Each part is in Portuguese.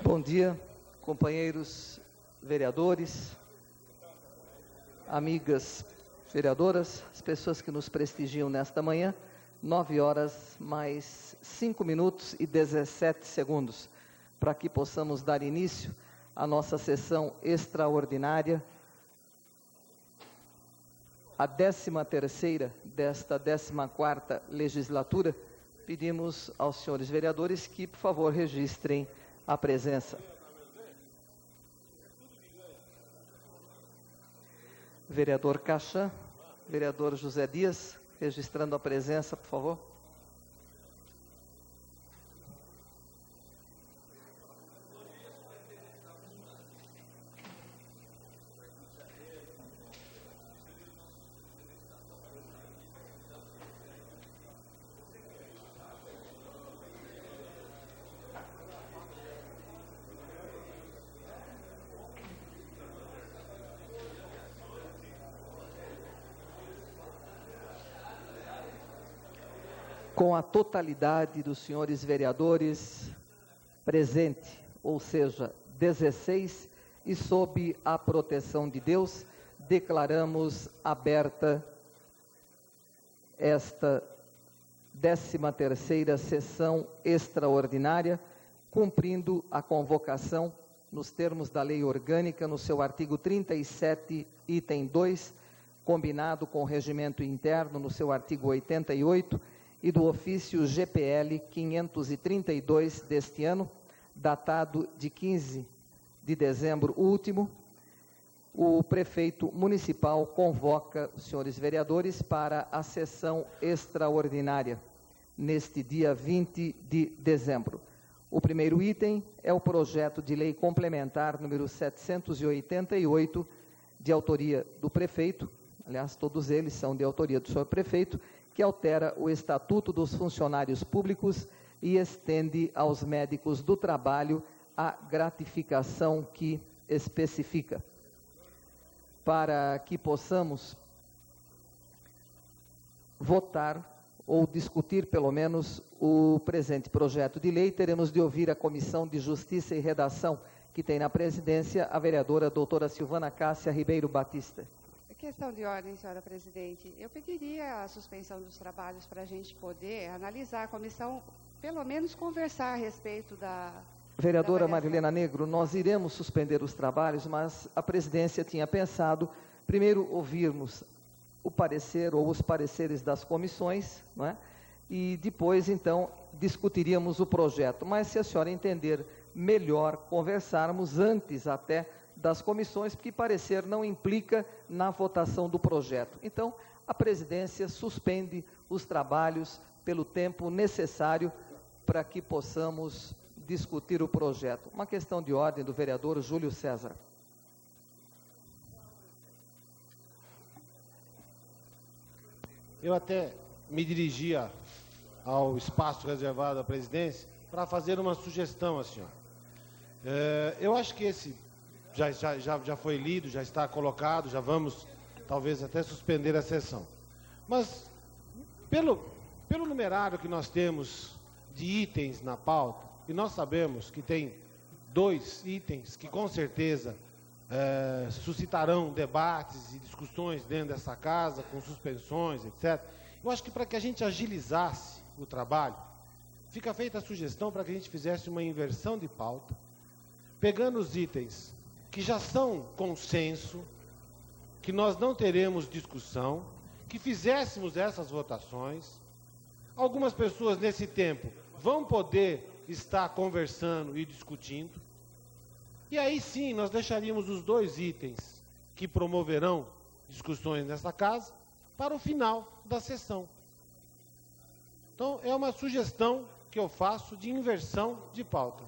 Bom dia, companheiros vereadores, amigas vereadoras, as pessoas que nos prestigiam nesta manhã, 9 horas mais 5 minutos e 17 segundos, para que possamos dar início à nossa sessão extraordinária, a 13ª desta 14ª legislatura. Pedimos aos senhores vereadores que, por favor, registrem a presença. Vereador Cachan, vereador José Dias, registrando a presença, por favor. Com a totalidade dos senhores vereadores presente, ou seja, 16, e sob a proteção de Deus, declaramos aberta esta 13ª sessão extraordinária, cumprindo a convocação nos termos da lei orgânica, no seu artigo 37, item 2, combinado com o regimento interno, no seu artigo 88, e do ofício GPL 532 deste ano, datado de 15 de dezembro último, o prefeito municipal convoca os senhores vereadores para a sessão extraordinária, neste dia 20 de dezembro. O primeiro item é o projeto de lei complementar número 788, de autoria do prefeito, aliás, todos eles são de autoria do senhor prefeito, que altera o Estatuto dos Funcionários Públicos e estende aos médicos do trabalho a gratificação que especifica. Para que possamos votar ou discutir, pelo menos, o presente projeto de lei, teremos de ouvir a Comissão de Justiça e Redação, que tem na presidência a vereadora doutora Silvana Cássia Ribeiro Batista. Questão de ordem, senhora presidente. Eu pediria a suspensão dos trabalhos para a gente poder analisar a comissão, pelo menos conversar a respeito da... Vereadora Marilena Negro, nós iremos suspender os trabalhos, mas a presidência tinha pensado, primeiro, ouvirmos o parecer ou os pareceres das comissões, não é? E depois, então, discutiríamos o projeto. Mas se a senhora entender melhor conversarmos antes até das comissões, porque parecer não implica na votação do projeto. Então, a presidência suspende os trabalhos pelo tempo necessário para que possamos discutir o projeto. Uma questão de ordem do vereador Júlio César. Eu até me dirigia ao espaço reservado à presidência para fazer uma sugestão à senhora. Eu acho que esse já foi lido, já está colocado, já vamos talvez até suspender a sessão. Mas, pelo numerário que nós temos de itens na pauta, e nós sabemos que tem 2 itens que com certeza suscitarão debates e discussões dentro dessa casa, com suspensões, etc. Eu acho que para que a gente agilizasse o trabalho, fica feita a sugestão para que a gente fizesse uma inversão de pauta, pegando os itens que já são consenso, que nós não teremos discussão, que fizéssemos essas votações. Algumas pessoas nesse tempo vão poder estar conversando e discutindo. E aí sim, nós deixaríamos os 2 itens que promoverão discussões nessa casa para o final da sessão. Então, é uma sugestão que eu faço de inversão de pauta.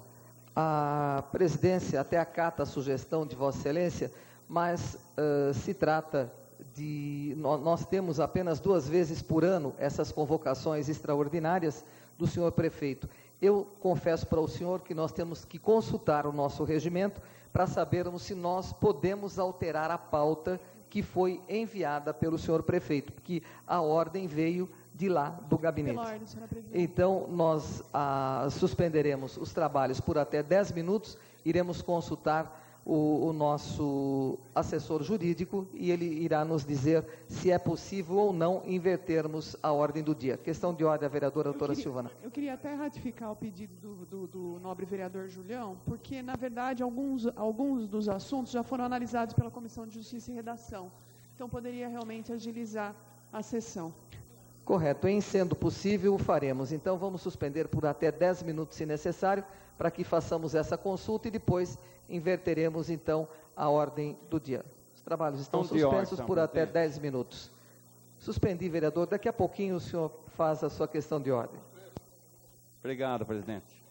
A presidência até acata a sugestão de Vossa Excelência, mas se trata de... Nós temos apenas 2 vezes por ano essas convocações extraordinárias do senhor prefeito. Eu confesso para o senhor que nós temos que consultar o nosso regimento para sabermos se nós podemos alterar a pauta que foi enviada pelo senhor prefeito, porque a ordem veio de lá do gabinete. Pela ordem, senhora presidente. Então, nós suspenderemos os trabalhos por até 10 minutos iremos consultar o nosso assessor jurídico e ele irá nos dizer se é possível ou não invertermos a ordem do dia. Questão de ordem, a vereadora doutora Silvana. Eu queria até ratificar o pedido do nobre vereador Julião, porque, na verdade, alguns dos assuntos já foram analisados pela Comissão de Justiça e Redação. Então, poderia realmente agilizar a sessão. Correto. Em sendo possível, o faremos. Então, vamos suspender por até 10 minutos, se necessário, para que façamos essa consulta e depois inverteremos, então, a ordem do dia. Os trabalhos estão suspensos por até 10 minutos. Suspendi, vereador. Daqui a pouquinho o senhor faz a sua questão de ordem. Obrigado, presidente.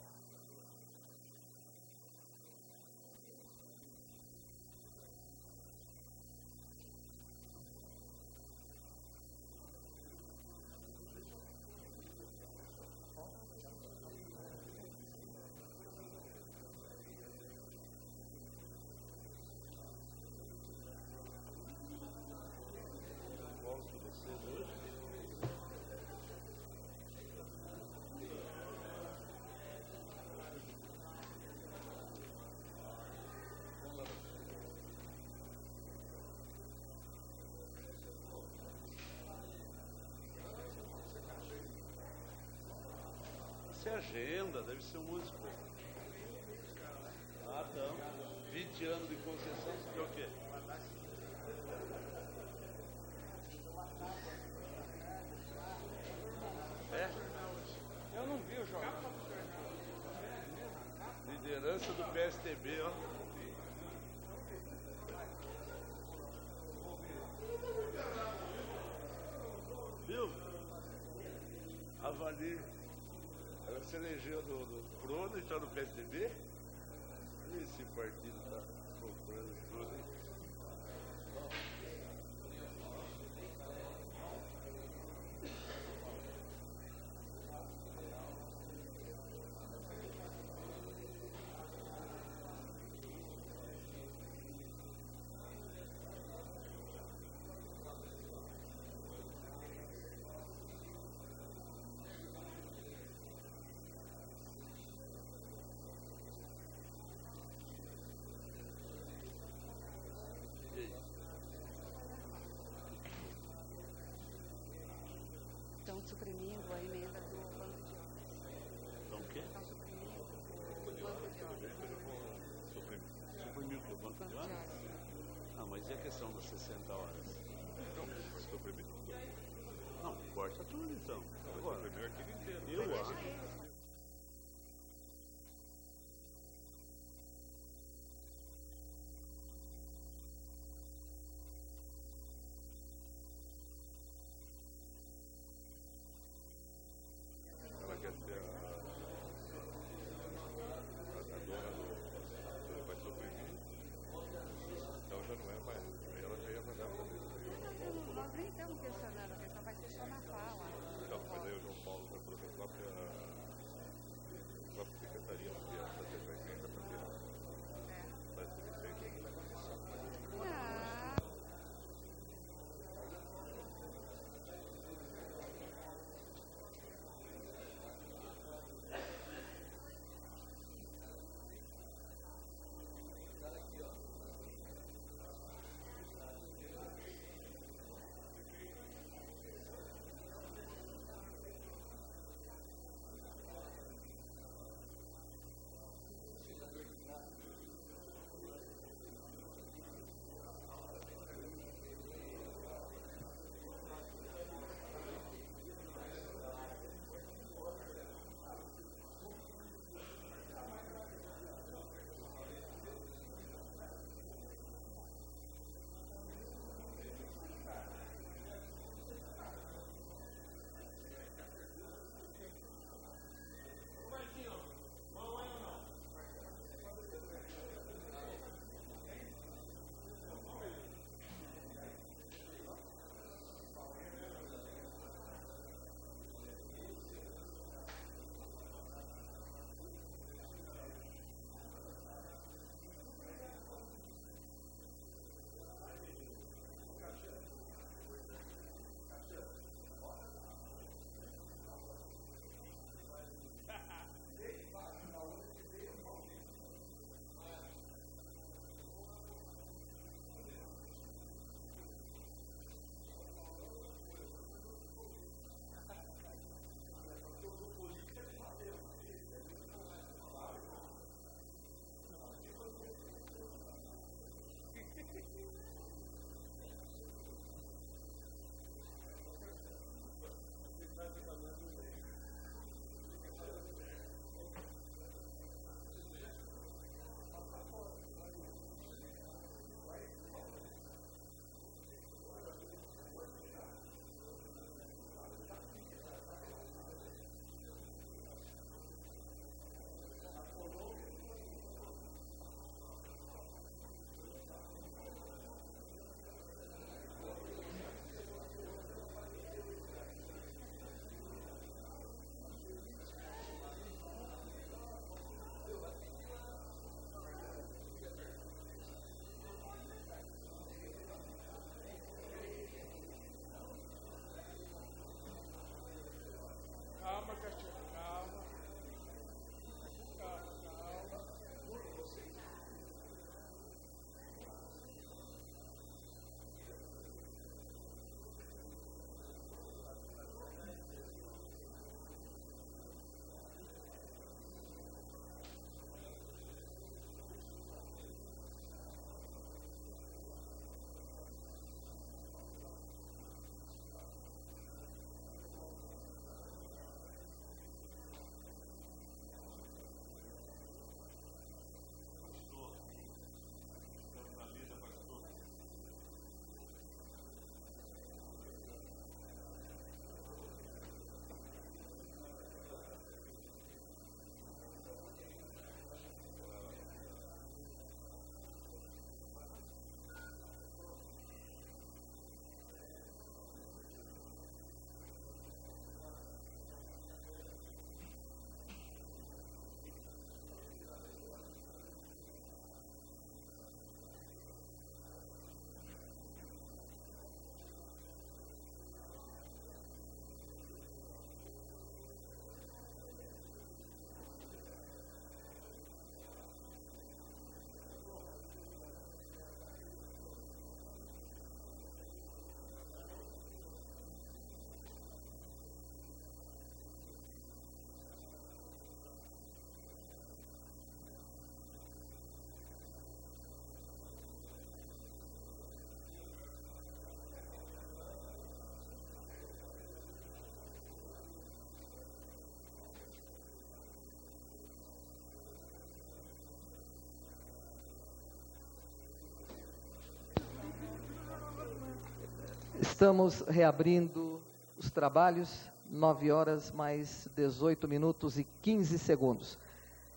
Isso é agenda, deve ser um músico. Ah, então. 20 anos de concessão, você quer o quê? É? Eu não vi o jornal. Liderança do PSTB, ó. Viu? Avalie. Ela se elegeu do Prono e está no PSDB? Esse partido está comprando tudo, hein? Estão suprimindo a emenda do banco de horas. Então o quê? Estão suprimindo o banco de horas. Suprimiu o banco de horas? Ah, mas e a questão das 60 horas? Não, suprimir tudo. Não, corta tudo então. Agora, suprimir o artigo inteiro. Eu acho. Ela quer ser a dona do... vai suprimir. Então já não é mais. Aí ela já ia mandar para dentro. Nós nem estamos questionando, a questão vai ser só na fala. Então, mas aí o João Paulo vai protocolar Estamos reabrindo os trabalhos, 9 horas mais 18 minutos e 15 segundos.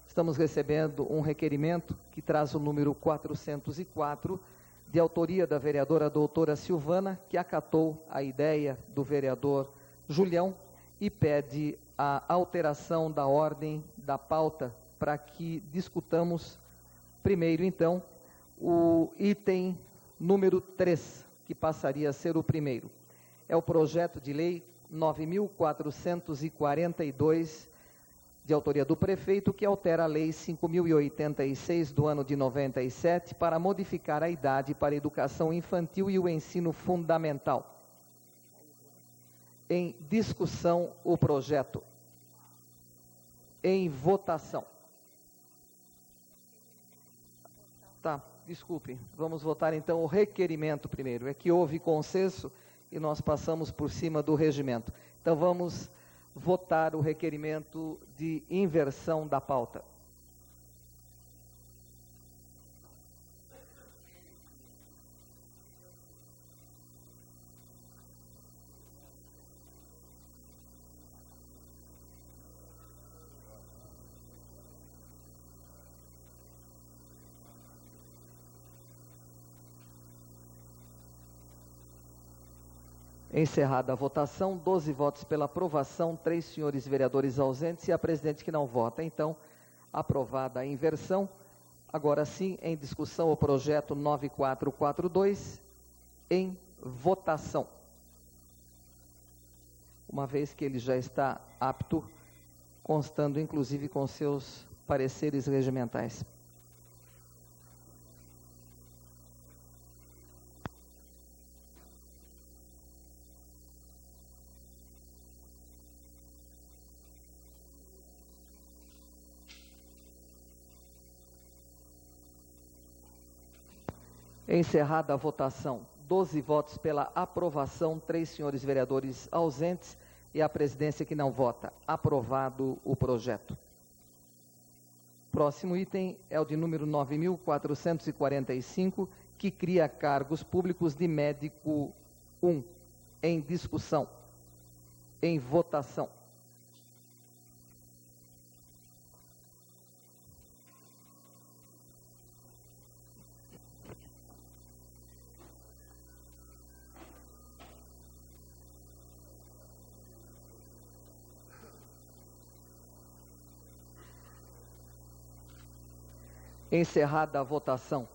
Estamos recebendo um requerimento que traz o número 404, de autoria da vereadora doutora Silvana, que acatou a ideia do vereador Julião e pede a alteração da ordem da pauta para que discutamos primeiro, então, o item número 3, que passaria a ser o primeiro. É o projeto de lei 9.442, de autoria do prefeito, que altera a lei 5.086 do ano de 97 para modificar a idade para a educação infantil e o ensino fundamental. Em discussão, o projeto. Em votação. Tá, desculpe. Vamos votar então o requerimento primeiro. É que houve consenso e nós passamos por cima do regimento. Então vamos votar o requerimento de inversão da pauta. Encerrada a votação, 12 votos pela aprovação, 3 senhores vereadores ausentes e a presidente que não vota. Então, aprovada a inversão. Agora sim, em discussão o projeto 9442, em votação. Uma vez que ele já está apto, constando inclusive com seus pareceres regimentais. Encerrada a votação, 12 votos pela aprovação, 3 senhores vereadores ausentes e a presidência que não vota. Aprovado o projeto. Próximo item é o de número 9.445, que cria cargos públicos de médico 1. Em discussão. Em votação. Encerrada a votação,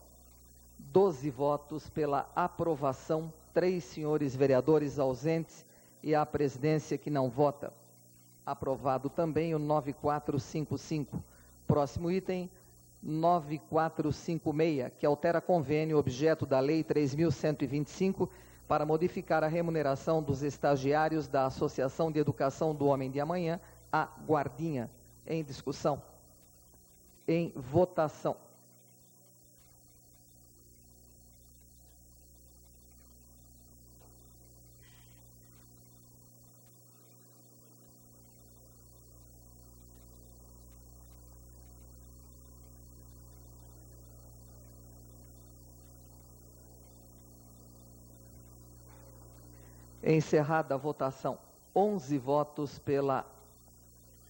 12 votos pela aprovação, 3 senhores vereadores ausentes e a presidência que não vota. Aprovado também o 9455. Próximo item, 9456, que altera convênio objeto da Lei 3.125 para modificar a remuneração dos estagiários da Associação de Educação do Homem de Amanhã, a Guardinha. Em discussão. Em votação. Encerrada a votação, 11 votos pela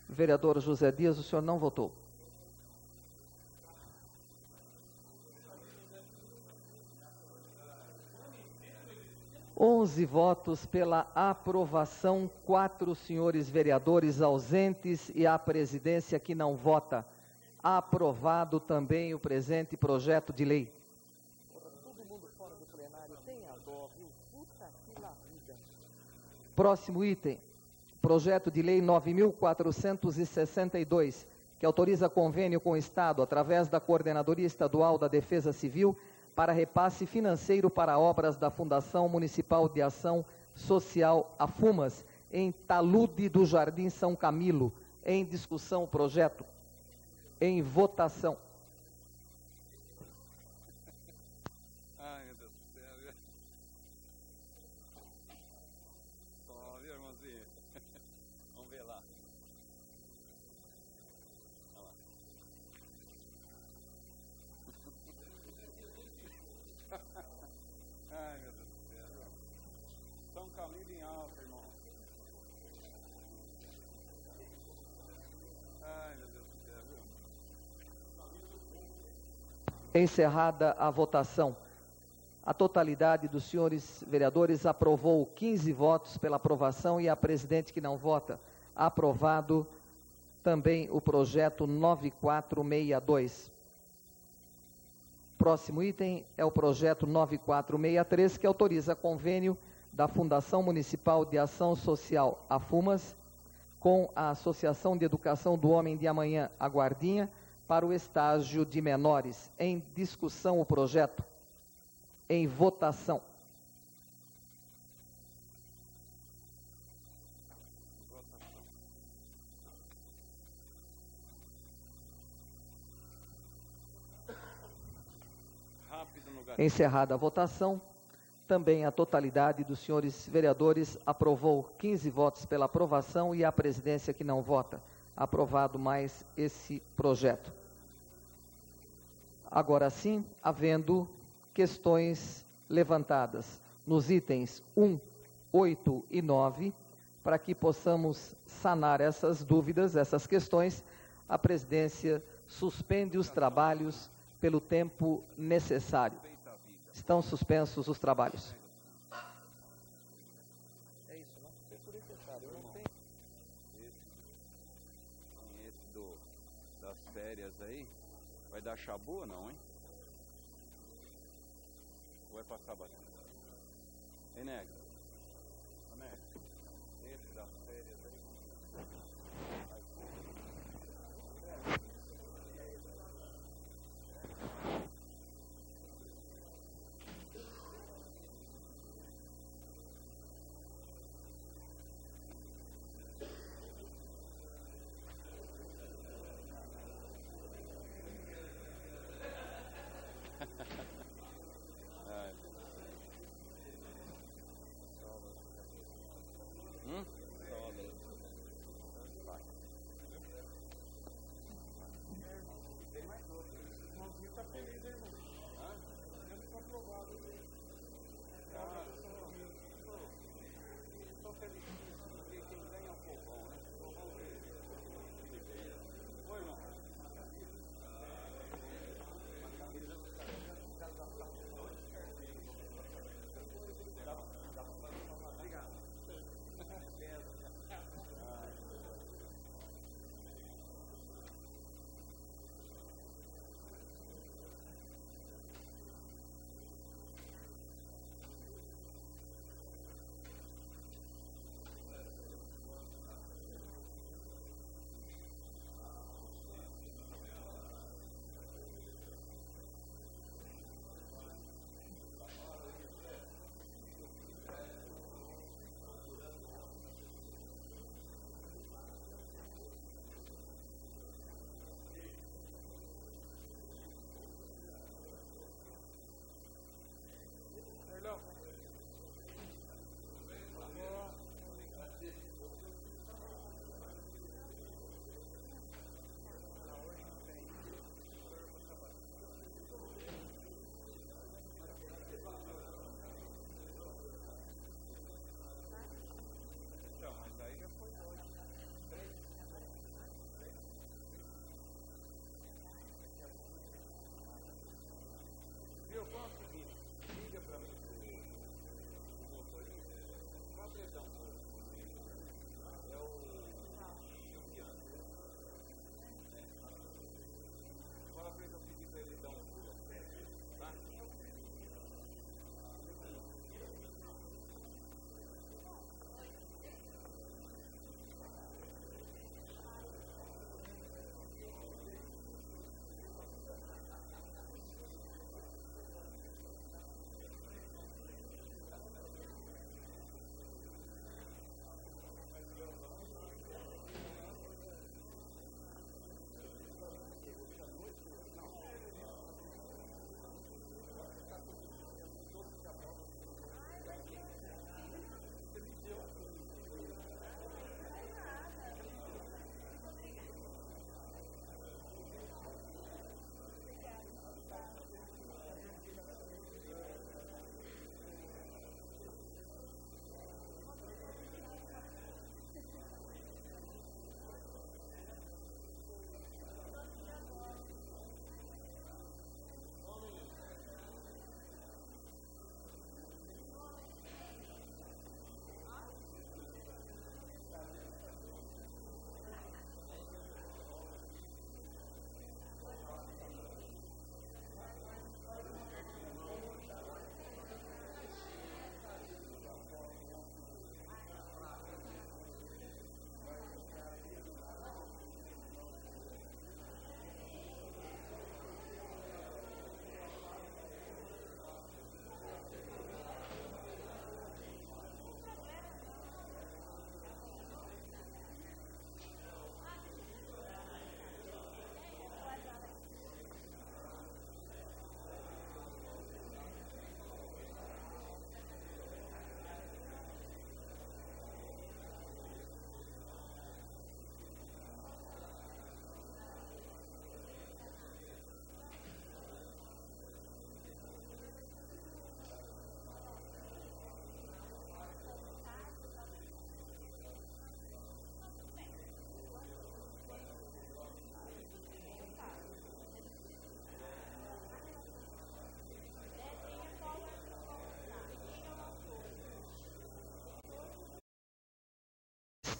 vereadora José Dias, o senhor não votou. Onze votos pela aprovação, 4 senhores vereadores ausentes e a presidência que não vota. Aprovado também o presente projeto de lei. Próximo item, projeto de lei 9.462, que autoriza convênio com o Estado, através da Coordenadoria Estadual da Defesa Civil, para repasse financeiro para obras da Fundação Municipal de Ação Social AFUMAS, em Talude do Jardim São Camilo. Em discussão o projeto. Em votação. Ai, meu Deus do céu. Ó, viu, irmãozinho? Vamos ver lá. Olha lá. Ai, meu Deus do céu. Encerrada a votação, a totalidade dos senhores vereadores aprovou 15 votos pela aprovação e a presidente que não vota. Aprovado também o projeto 9462. Próximo item é o projeto 9463, que autoriza convênio da Fundação Municipal de Ação Social, a FUMAS, com a Associação de Educação do Homem de Amanhã, a Guardinha, para o estágio de menores. Em discussão o projeto. Em votação. Encerrada a votação, também a totalidade dos senhores vereadores aprovou 15 votos pela aprovação e a presidência que não vota. Aprovado mais esse projeto. Agora sim, havendo questões levantadas nos itens 1, 8 e 9, para que possamos sanar essas dúvidas, essas questões, a presidência suspende os trabalhos pelo tempo necessário. Estão suspensos os trabalhos. É isso, não? Tempo necessário, eu não tenho. Esse das férias aí, vai dar chabu ou não, hein? Ou vai passar bastante? Ei, nega. Esse das férias aí.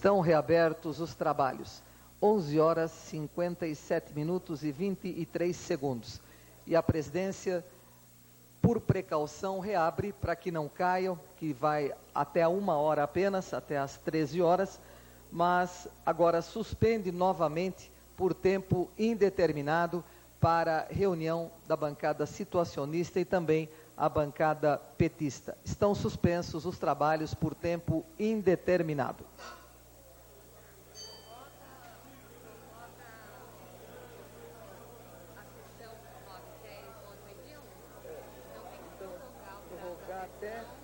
Estão reabertos os trabalhos. 11 horas 57 minutos e 23 segundos. E a presidência, por precaução, reabre para que não caiam, que vai até 1 hora apenas, até às 13 horas, mas agora suspende novamente por tempo indeterminado para reunião da bancada situacionista e também a bancada petista. Estão suspensos os trabalhos por tempo indeterminado.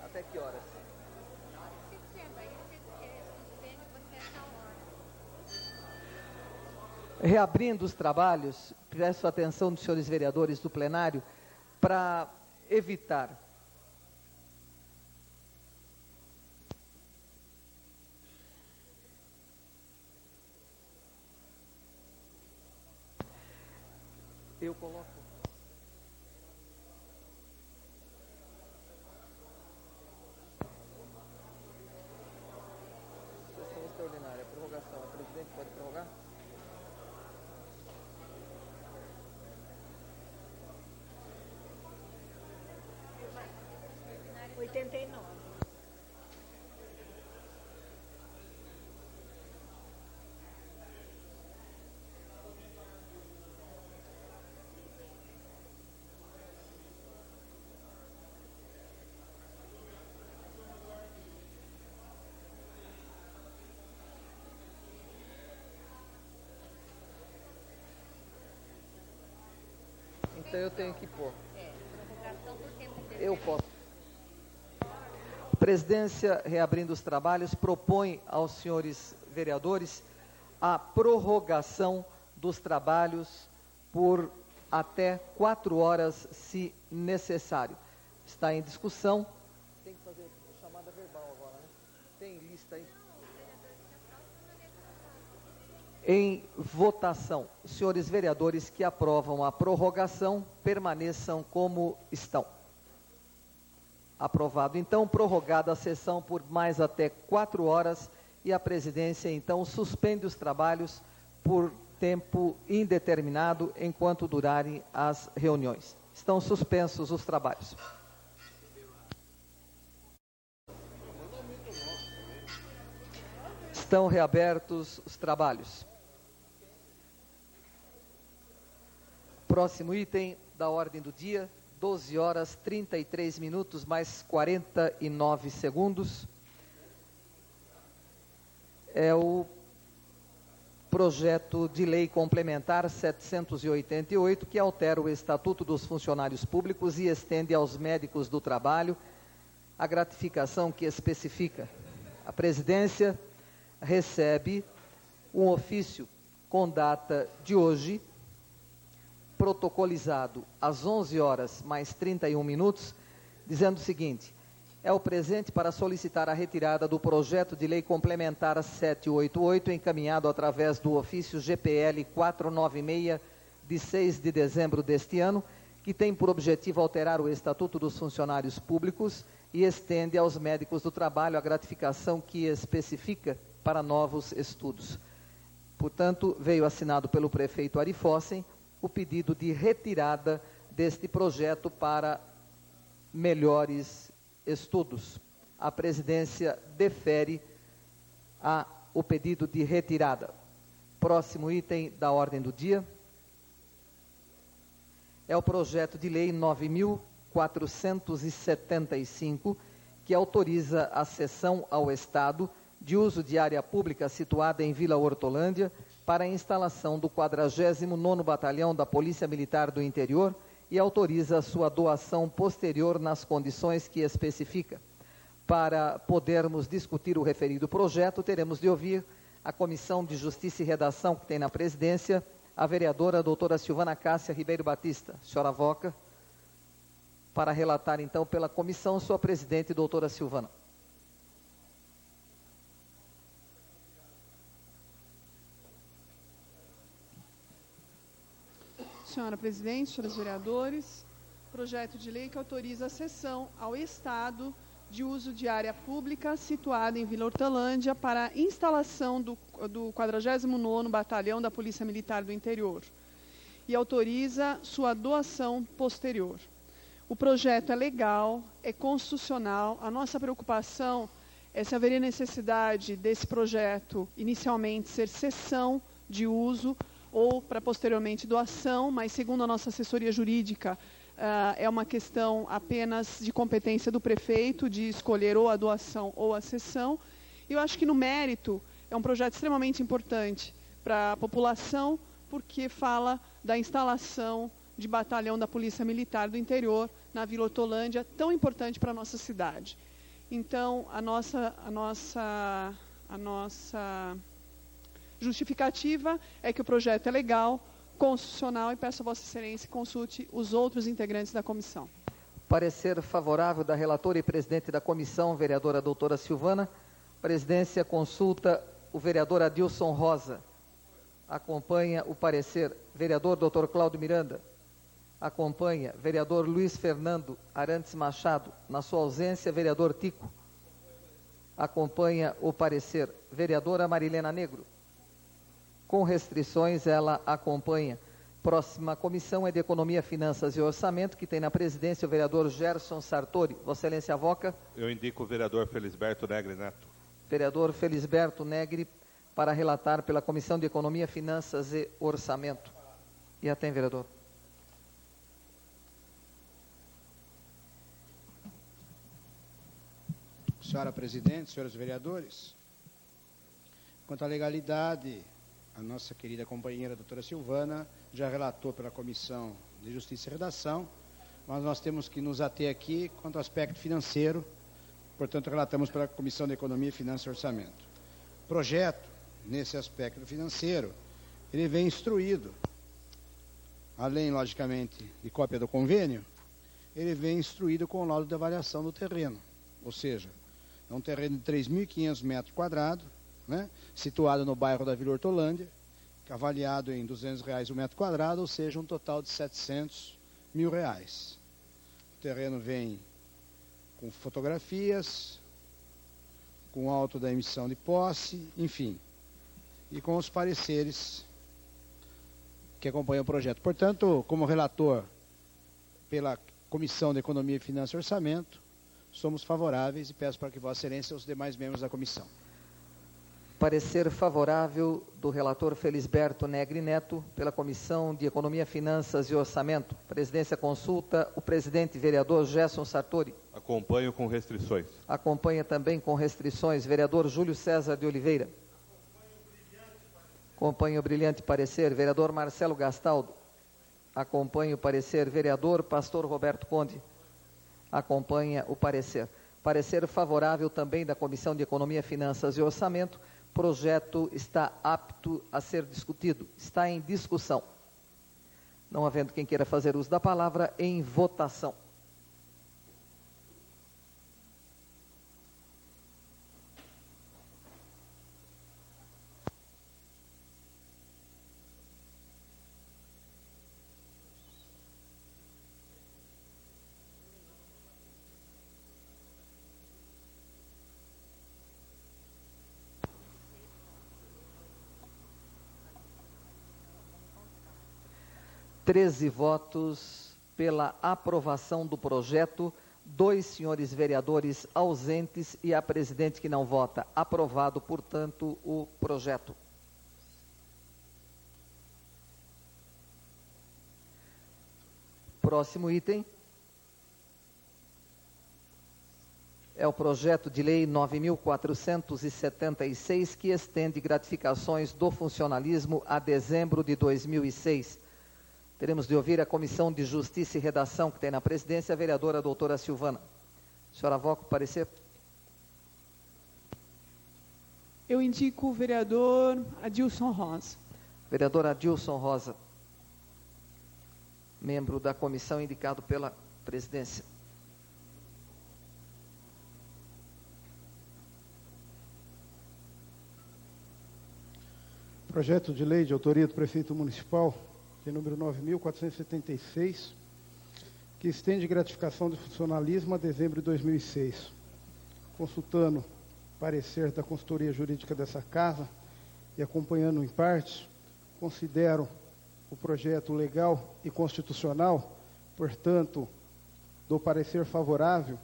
Até que horas? Reabrindo os trabalhos, peço a atenção dos senhores vereadores do plenário para evitar eu coloco sessão extraordinária, prorrogação. A presidente pode prorrogar? Então eu tenho que pôr. Eu posso. A presidência, reabrindo os trabalhos, propõe aos senhores vereadores a prorrogação dos trabalhos por até 4 horas, se necessário. Está em discussão. Tem que fazer chamada verbal agora, né? Tem lista aí. Em votação, os senhores vereadores que aprovam a prorrogação permaneçam como estão. Aprovado, então, prorrogada a sessão por mais até 4 horas e a presidência, então, suspende os trabalhos por tempo indeterminado enquanto durarem as reuniões. Estão suspensos os trabalhos. Estão reabertos os trabalhos. Próximo item da ordem do dia, 12 horas 33 minutos mais 49 segundos. É o projeto de lei complementar 788, que altera o Estatuto dos Funcionários Públicos e estende aos médicos do trabalho a gratificação que especifica. A presidência recebe um ofício com data de hoje, protocolizado às 11 horas mais 31 minutos, dizendo o seguinte: é o presente para solicitar a retirada do projeto de lei complementar 788, encaminhado através do ofício GPL 496, de 6 de dezembro deste ano, que tem por objetivo alterar o Estatuto dos Funcionários Públicos e estende aos médicos do trabalho a gratificação que especifica para novos estudos. Portanto, veio assinado pelo prefeito Ari Fossen o pedido de retirada deste projeto para melhores estudos. A presidência defere o pedido de retirada. Próximo item da ordem do dia é o projeto de lei 9.475, que autoriza a cessão ao Estado de uso de área pública situada em Vila Hortolândia para a instalação do 49º Batalhão da Polícia Militar do Interior e autoriza a sua doação posterior nas condições que especifica. Para podermos discutir o referido projeto, teremos de ouvir a Comissão de Justiça e Redação, que tem na presidência, a vereadora doutora Silvana Cássia Ribeiro Batista. Senhora Voca, para relatar então pela comissão, sua presidente, doutora Silvana. Senhora presidente, senhores vereadores, projeto de lei que autoriza a cessão ao Estado de uso de área pública situada em Vila Hortolândia para a instalação do 49º Batalhão da Polícia Militar do Interior e autoriza sua doação posterior. O projeto é legal, é constitucional. A nossa preocupação é se haveria necessidade desse projeto inicialmente ser cessão de uso ou para posteriormente doação, mas segundo a nossa assessoria jurídica, é uma questão apenas de competência do prefeito de escolher ou a doação ou a cessão. E eu acho que no mérito é um projeto extremamente importante para a população, porque fala da instalação de batalhão da Polícia Militar do Interior na Vila Hortolândia, tão importante para a nossa cidade. Então, a nossa justificativa é que o projeto é legal, constitucional, e peço a Vossa Excelência que consulte os outros integrantes da comissão. Parecer favorável da relatora e presidente da comissão, vereadora doutora Silvana. Presidência consulta o vereador Adilson Rosa. Acompanha o parecer vereador doutor Cláudio Miranda. Acompanha vereador Luiz Fernando Arantes Machado. Na sua ausência, vereador Tico. Acompanha o parecer vereadora Marilena Negro. Com restrições, ela acompanha. Próxima comissão é de Economia, Finanças e Orçamento, que tem na presidência o vereador Gerson Sartori. Vossa Excelência avoca? Eu indico o vereador Felisberto Negri Neto. Vereador Felisberto Negri, para relatar pela Comissão de Economia, Finanças e Orçamento. E até, vereador. Senhora Presidente, senhores vereadores, quanto à legalidade, a nossa querida companheira doutora Silvana já relatou pela Comissão de Justiça e Redação, mas nós temos que nos ater aqui quanto ao aspecto financeiro, portanto relatamos pela Comissão de Economia, Finanças e Orçamento. O projeto, nesse aspecto financeiro, ele vem instruído, além, logicamente, de cópia do convênio, ele vem instruído com o laudo de avaliação do terreno, ou seja, é um terreno de 3.500 metros quadrados, né, situado no bairro da Vila Hortolândia, avaliado em R$200 o metro quadrado, ou seja, um total de R$700 mil. O terreno vem com fotografias, com auto da emissão de posse, enfim, e com os pareceres que acompanham o projeto. Portanto, como relator pela Comissão de Economia, Finanças e Orçamento, somos favoráveis e peço para que Vossa Excelência e os demais membros da comissão. Parecer favorável do relator Felisberto Negri Neto pela Comissão de Economia, Finanças e Orçamento. Presidência consulta o presidente vereador Gerson Sartori. Acompanho com restrições. Acompanha também com restrições vereador Júlio César de Oliveira. Acompanha o brilhante parecer vereador Marcelo Gastaldo. Acompanha o parecer vereador pastor Roberto Conde. Acompanha o parecer. Parecer favorável também da Comissão de Economia, Finanças e Orçamento. Projeto está apto a ser discutido. Está em discussão. Não havendo quem queira fazer uso da palavra, em votação. Treze votos pela aprovação do projeto, 2 senhores vereadores ausentes e a presidente que não vota. Aprovado, portanto, o projeto. Próximo item é o projeto de lei 9.476, que estende gratificações do funcionalismo a dezembro de 2006. Teremos de ouvir a Comissão de Justiça e Redação, que tem na presidência a vereadora doutora Silvana. Senhora avoca o parecer? Eu indico o vereador Adilson Rosa. Vereador Adilson Rosa, membro da comissão indicado pela presidência. Projeto de lei de autoria do prefeito municipal, de número 9.476, que estende gratificação do funcionalismo a dezembro de 2006. consultando parecer da consultoria jurídica dessa casa e acompanhando em parte, considero o projeto legal e constitucional, portanto, dou parecer favorável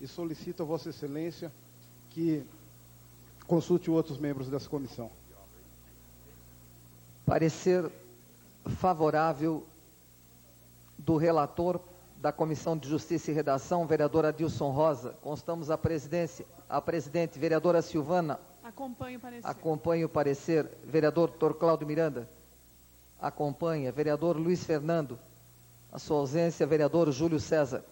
e solicito a Vossa Excelência que consulte outros membros dessa comissão. Parecer favorável do relator da Comissão de Justiça e Redação, vereador Adilson Rosa. Constamos a presidente, vereadora Silvana. Acompanho o parecer. Acompanha o parecer. Vereador Dr. Cláudio Miranda. Acompanha. Vereador Luiz Fernando. A sua ausência, vereador Júlio César.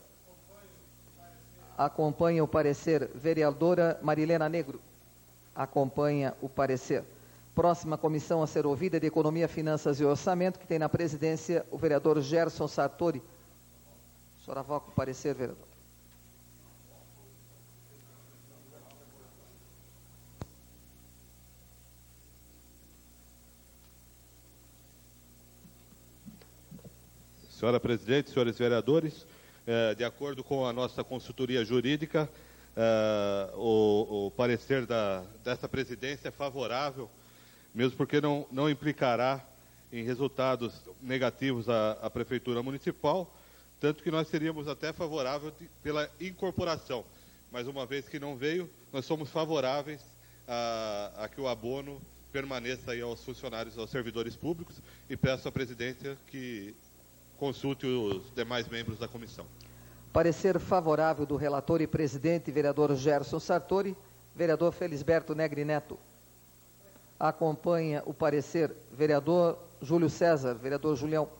Acompanha o parecer. Vereadora Marilena Negro. Acompanha o parecer. Próxima comissão a ser ouvida é de Economia, Finanças e Orçamento, que tem na presidência o vereador Gerson Sartori. O senhor avoca o parecer, vereador. Senhora presidente, senhores vereadores, de acordo com a nossa consultoria jurídica, o parecer desta presidência é favorável, mesmo porque não implicará em resultados negativos à Prefeitura Municipal, tanto que nós seríamos até favoráveis pela incorporação. Mas uma vez que não veio, nós somos favoráveis a que o abono permaneça aí aos funcionários, aos servidores públicos, e peço à presidência que consulte os demais membros da comissão. Parecer favorável do relator e presidente, vereador Gerson Sartori, vereador Felisberto Negri Neto. Acompanha o parecer, vereador Júlio César, vereador Julião.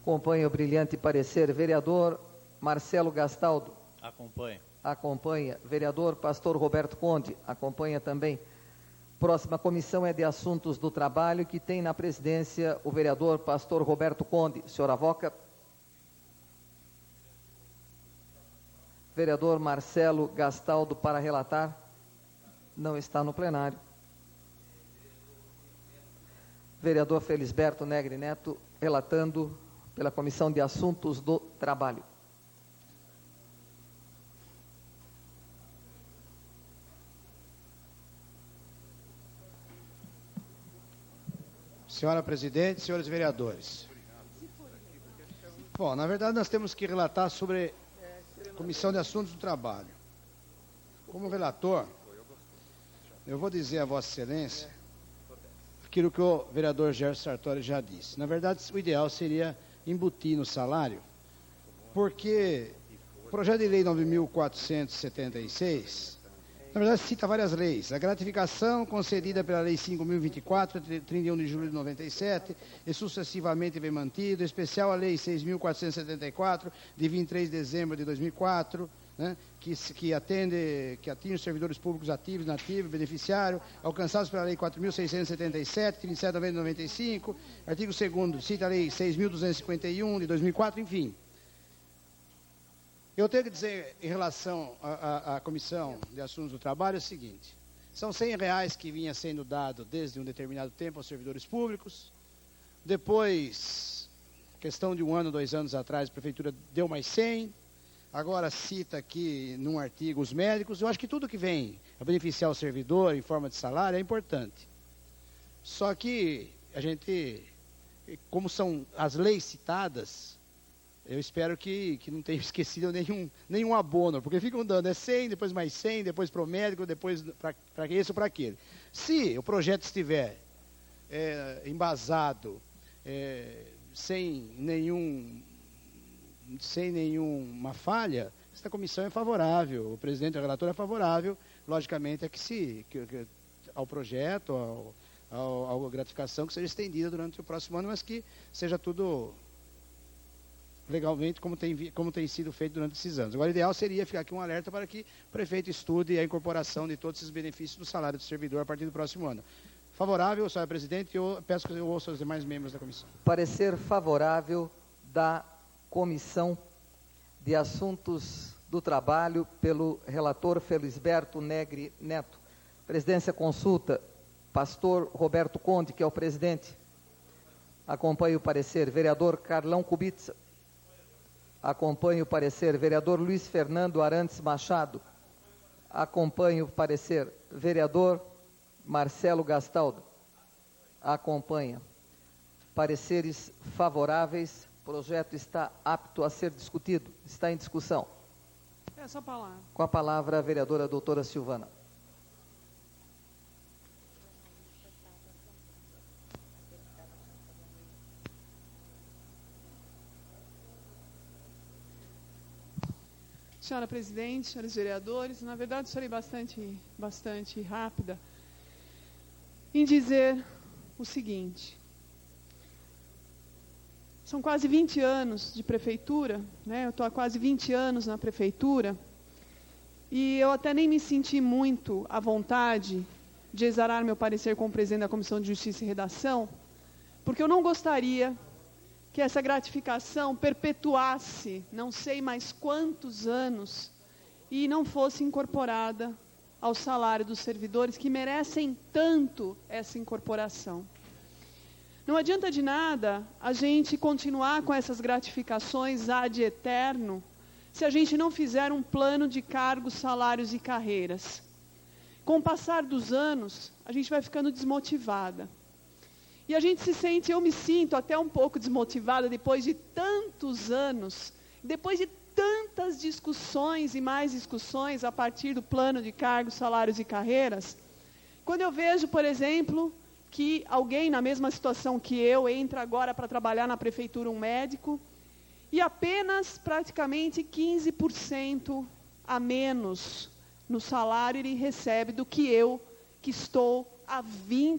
Acompanha o brilhante parecer, vereador Marcelo Gastaldo. Acompanha. Acompanha. Vereador Pastor Roberto Conde. Acompanha também. Próxima comissão é de Assuntos do Trabalho, que tem na presidência o vereador Pastor Roberto Conde. Senhor avoca. Vereador Marcelo Gastaldo para relatar. Não está no plenário. Vereador Felisberto Negri Neto, relatando pela Comissão de Assuntos do Trabalho. Senhora presidente, senhores vereadores. Bom, na verdade nós temos que relatar sobre a Comissão de Assuntos do Trabalho. Como relator, eu vou dizer a Vossa Excelência aquilo que o vereador Gerson Sartori já disse. Na verdade, o ideal seria embutir no salário, porque o projeto de lei 9.476, na verdade, cita várias leis. A gratificação concedida pela Lei 5.024, 31 de julho de 97, e sucessivamente vem mantido, em especial a Lei 6.474, de 23 de dezembro de 2004, né, que atinge os servidores públicos ativos, inativos, beneficiários, alcançados pela Lei 4.677, 37 de novembro de 95, artigo 2º, cita a Lei 6.251, de 2004, enfim. Eu tenho que dizer, em relação à Comissão de Assuntos do Trabalho, o seguinte: são R$100 que vinha sendo dado desde um determinado tempo aos servidores públicos. Depois, questão de 1 ano, 2 anos atrás, a Prefeitura deu mais 100. Agora cita aqui, num artigo, os médicos. Eu acho que tudo que vem a beneficiar o servidor em forma de salário é importante. Só que a gente, como são as leis citadas, eu espero que não tenha esquecido nenhum abono, porque ficam dando 100, depois mais 100, depois para o médico, depois para esse ou para aquele. Se o projeto estiver embasado, sem nenhuma falha, esta comissão é favorável, o presidente e o relator é favorável, logicamente é que ao projeto, à gratificação que seja estendida durante o próximo ano, mas que seja tudo legalmente, como tem sido feito durante esses anos. Agora, o ideal seria ficar aqui um alerta para que o prefeito estude a incorporação de todos esses benefícios do salário do servidor a partir do próximo ano. Favorável, senhora presidente, eu peço que eu ouça os demais membros da comissão. Parecer favorável da Comissão de Assuntos do Trabalho pelo relator Felisberto Negri Neto. Presidência consulta, pastor Roberto Conde, que é o presidente. Acompanhe o parecer. Vereador Carlão Kubitsa. Acompanho o parecer. Vereador Luiz Fernando Arantes Machado. Acompanho o parecer. Vereador Marcelo Gastaldo. Acompanha. Pareceres favoráveis. O projeto está apto a ser discutido. Está em discussão. Essa palavra. Com a palavra, a vereadora doutora Silvana. Senhora presidente, senhores vereadores, na verdade serei bastante rápida em dizer o seguinte. São quase 20 anos de prefeitura, né? Eu estou há quase 20 anos na prefeitura e eu até nem me senti muito à vontade de exarar meu parecer como presidente da Comissão de Justiça e Redação, porque eu não gostaria que essa gratificação perpetuasse não sei mais quantos anos e não fosse incorporada ao salário dos servidores que merecem tanto essa incorporação. Não adianta de nada a gente continuar com essas gratificações ad eterno se a gente não fizer um plano de cargos, salários e carreiras. Com o passar dos anos, a gente vai ficando desmotivada. E a gente eu me sinto até um pouco desmotivada depois de tantos anos, depois de tantas discussões e mais discussões a partir do plano de cargos, salários e carreiras, quando eu vejo, por exemplo, que alguém na mesma situação que eu entra agora para trabalhar na prefeitura, um médico, e apenas praticamente 15% a menos no salário ele recebe do que eu, que estou há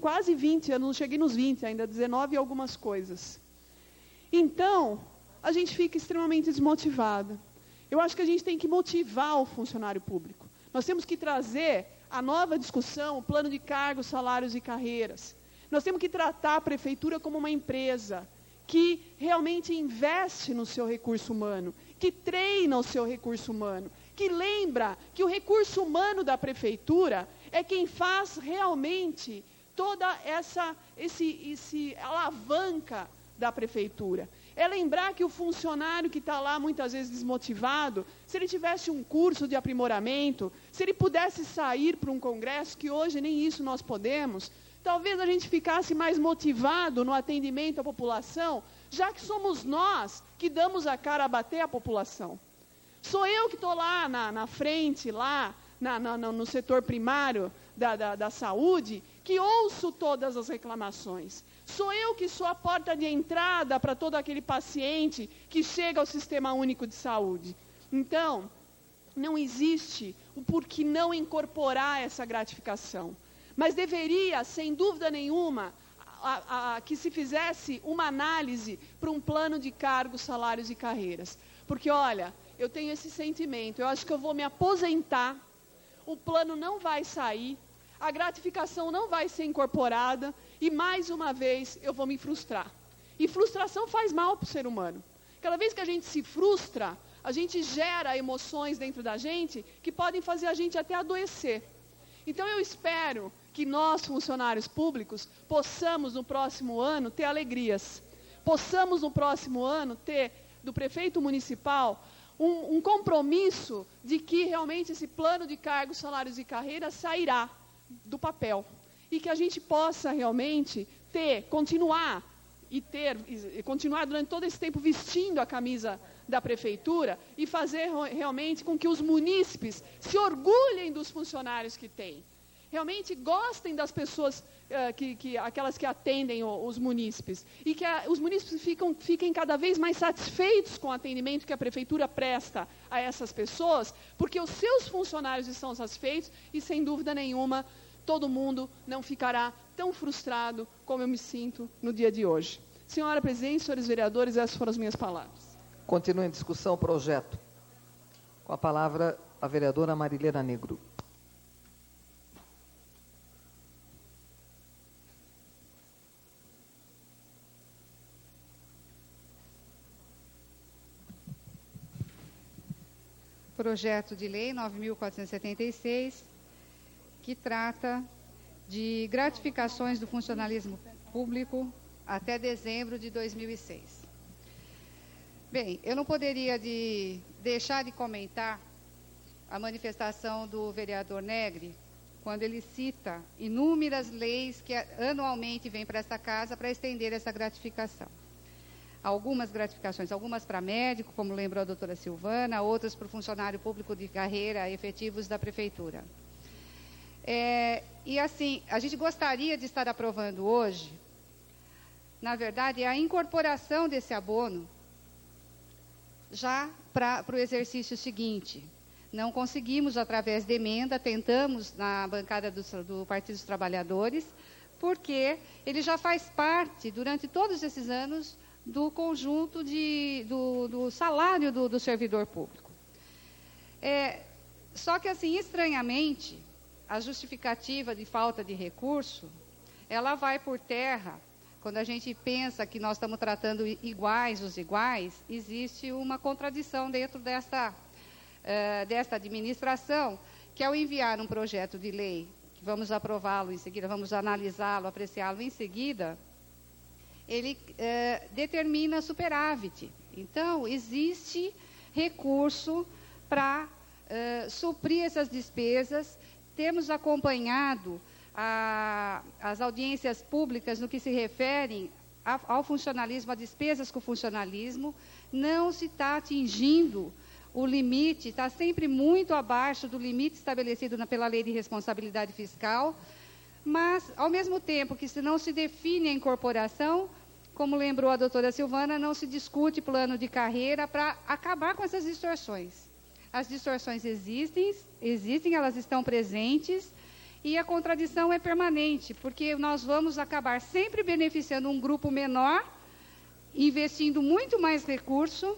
quase 20 anos, não cheguei nos 20 ainda, 19 e algumas coisas. Então, a gente fica extremamente desmotivada. Eu acho que a gente tem que motivar o funcionário público. Nós temos que trazer a nova discussão, o plano de cargos, salários e carreiras. Nós temos que tratar a prefeitura como uma empresa que realmente investe no seu recurso humano, que treina o seu recurso humano, que lembra que o recurso humano da prefeitura é quem faz realmente toda essa alavanca da prefeitura. É lembrar que o funcionário que está lá muitas vezes desmotivado, se ele tivesse um curso de aprimoramento, se ele pudesse sair para um congresso, que hoje nem isso nós podemos, talvez a gente ficasse mais motivado no atendimento à população, já que somos nós que damos a cara a bater a população. Sou eu que estou lá na frente, lá no setor primário da saúde, que ouço todas as reclamações. Sou eu que sou a porta de entrada para todo aquele paciente que chega ao Sistema Único de Saúde. Então, não existe o porquê não incorporar essa gratificação. Mas deveria, sem dúvida nenhuma, que se fizesse uma análise para um plano de cargos, salários e carreiras. Porque, olha, eu tenho esse sentimento, eu acho que eu vou me aposentar, o plano não vai sair, a gratificação não vai ser incorporada e, mais uma vez, eu vou me frustrar. E frustração faz mal para o ser humano. Cada vez que a gente se frustra, a gente gera emoções dentro da gente que podem fazer a gente até adoecer. Então, eu espero que nós, funcionários públicos, possamos no próximo ano ter alegrias. Possamos no próximo ano ter, do prefeito municipal, um compromisso de que realmente esse plano de cargos, salários e carreiras sairá do papel. E que a gente possa realmente continuar durante todo esse tempo vestindo a camisa da prefeitura e fazer realmente com que os munícipes se orgulhem dos funcionários que têm. Realmente gostem das pessoas, aquelas que atendem os munícipes. E que os munícipes fiquem cada vez mais satisfeitos com o atendimento que a prefeitura presta a essas pessoas, porque os seus funcionários estão satisfeitos e, sem dúvida nenhuma, todo mundo não ficará tão frustrado como eu me sinto no dia de hoje. Senhora presidente, senhores vereadores, essas foram as minhas palavras. Continua em discussão o projeto. Com a palavra, a vereadora Marilena Negro. Projeto de Lei 9.476, que trata de gratificações do funcionalismo público até dezembro de 2006. Bem, eu não poderia deixar de comentar a manifestação do vereador Negri, quando ele cita inúmeras leis que anualmente vêm para esta casa para estender essa gratificação. Algumas gratificações, algumas para médico, como lembrou a doutora Silvana, outras para o funcionário público de carreira efetivos da prefeitura. E assim, a gente gostaria de estar aprovando hoje, na verdade, a incorporação desse abono já para o exercício seguinte. Não conseguimos, através de emenda, tentamos na bancada do Partido dos Trabalhadores, porque ele já faz parte, durante todos esses anos, do conjunto do salário do servidor público. Só que, assim, estranhamente, a justificativa de falta de recurso, ela vai por terra. Quando a gente pensa que nós estamos tratando iguais os iguais, existe uma contradição dentro desta administração, que ao enviar um projeto de lei, que vamos aprová-lo em seguida, vamos analisá-lo, apreciá-lo em seguida, ele determina superávit. Então, existe recurso para suprir essas despesas. Temos acompanhado as audiências públicas no que se refere ao funcionalismo, a despesas com o funcionalismo. Não se está atingindo o limite, está sempre muito abaixo do limite estabelecido pela Lei de Responsabilidade Fiscal, mas, ao mesmo tempo que se não se define a incorporação, como lembrou a doutora Silvana, não se discute plano de carreira para acabar com essas distorções. As distorções existem, elas estão presentes, e a contradição é permanente, porque nós vamos acabar sempre beneficiando um grupo menor, investindo muito mais recurso,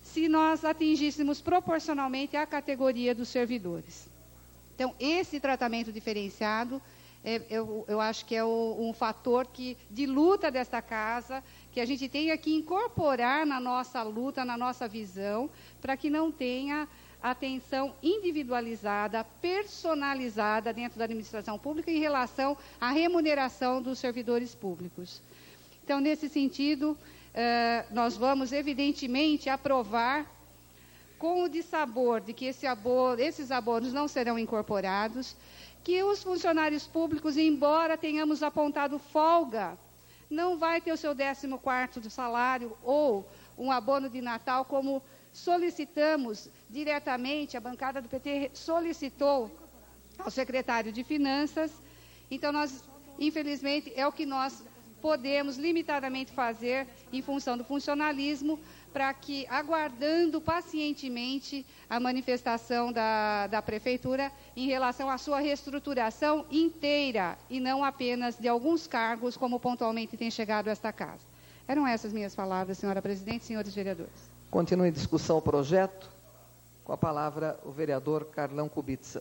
se nós atingíssemos proporcionalmente a categoria dos servidores. Então, esse tratamento diferenciado, eu acho que é um fator de luta desta casa, que a gente tenha que incorporar na nossa luta, na nossa visão, para que não tenha atenção individualizada, personalizada dentro da administração pública em relação à remuneração dos servidores públicos. Então, nesse sentido, nós vamos, evidentemente, aprovar com o dissabor de que esses abonos não serão incorporados, que os funcionários públicos, embora tenhamos apontado folga, não vai ter o seu 14º do salário ou um abono de Natal, como solicitamos diretamente, a bancada do PT solicitou ao secretário de Finanças. Então, infelizmente, é o que nós podemos limitadamente fazer em função do funcionalismo, para que, aguardando pacientemente a manifestação da Prefeitura em relação à sua reestruturação inteira, e não apenas de alguns cargos, como pontualmente tem chegado a esta casa. Eram essas minhas palavras, senhora presidente e senhores vereadores. Continua em discussão o projeto. Com a palavra, o vereador Carlão Kubitsa.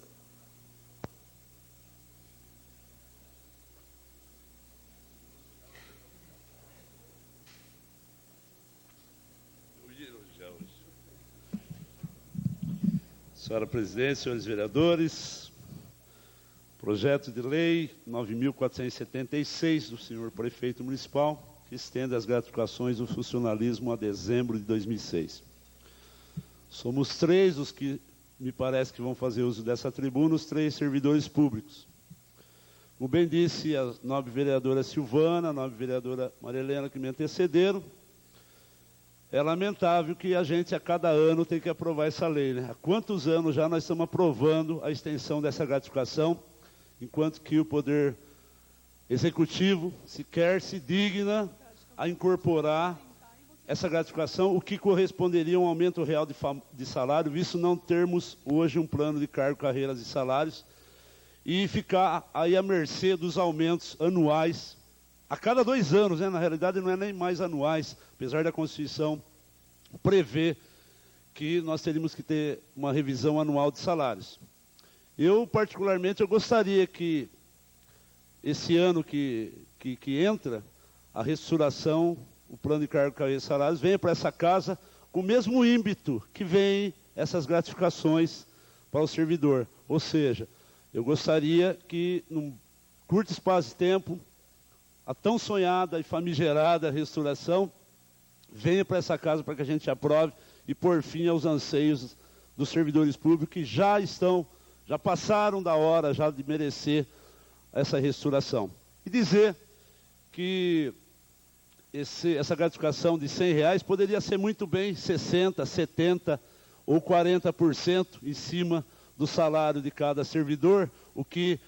Senhora presidente, senhores vereadores, projeto de lei 9.476 do senhor prefeito municipal, que estende as gratificações do funcionalismo a dezembro de 2006. Somos 3 os que me parece que vão fazer uso dessa tribuna, os 3 servidores públicos. Como bem disse a nobre vereadora Silvana, a nobre vereadora Maria Helena, que me antecederam, é lamentável que a gente, a cada ano, tem que aprovar essa lei, né? Há quantos anos já nós estamos aprovando a extensão dessa gratificação, enquanto que o Poder Executivo sequer se digna a incorporar essa gratificação, o que corresponderia a um aumento real de salário, visto não termos hoje um plano de cargo, carreiras e salários, e ficar aí à mercê dos aumentos anuais, a cada 2 anos, né? Na realidade não é nem mais anuais, apesar da Constituição prever que nós teríamos que ter uma revisão anual de salários. Eu, particularmente, eu gostaria que esse ano que entra, a reestruturação, o plano de cargo, carreira e salários, venha para essa casa com o mesmo ímpeto que vem essas gratificações para o servidor. Ou seja, eu gostaria que, num curto espaço de tempo, a tão sonhada e famigerada reestruturação venha para essa casa para que a gente aprove e por fim aos anseios dos servidores públicos que já passaram da hora já de merecer essa restauração. E dizer que essa gratificação de R$100 poderia ser muito bem 60%, 70% ou 40% em cima do salário de cada servidor, o que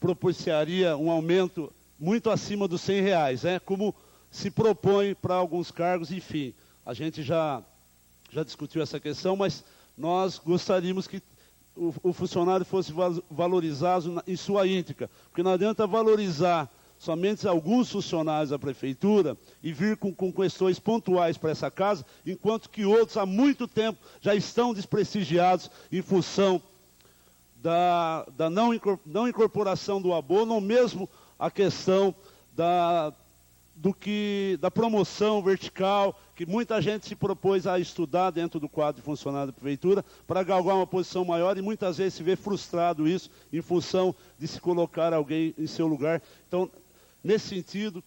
propiciaria um aumento muito acima dos R$100, né? Como se propõe para alguns cargos, enfim. A gente já discutiu essa questão, mas nós gostaríamos que o funcionário fosse valorizado em sua íntegra, porque não adianta valorizar somente alguns funcionários da prefeitura e vir com questões pontuais para essa casa, enquanto que outros há muito tempo já estão desprestigiados em função da não incorporação do abono, ou mesmo a questão da promoção vertical, que muita gente se propôs a estudar dentro do quadro de funcionário da prefeitura, para galgar uma posição maior, e muitas vezes se vê frustrado isso, em função de se colocar alguém em seu lugar. Então, nesse sentido,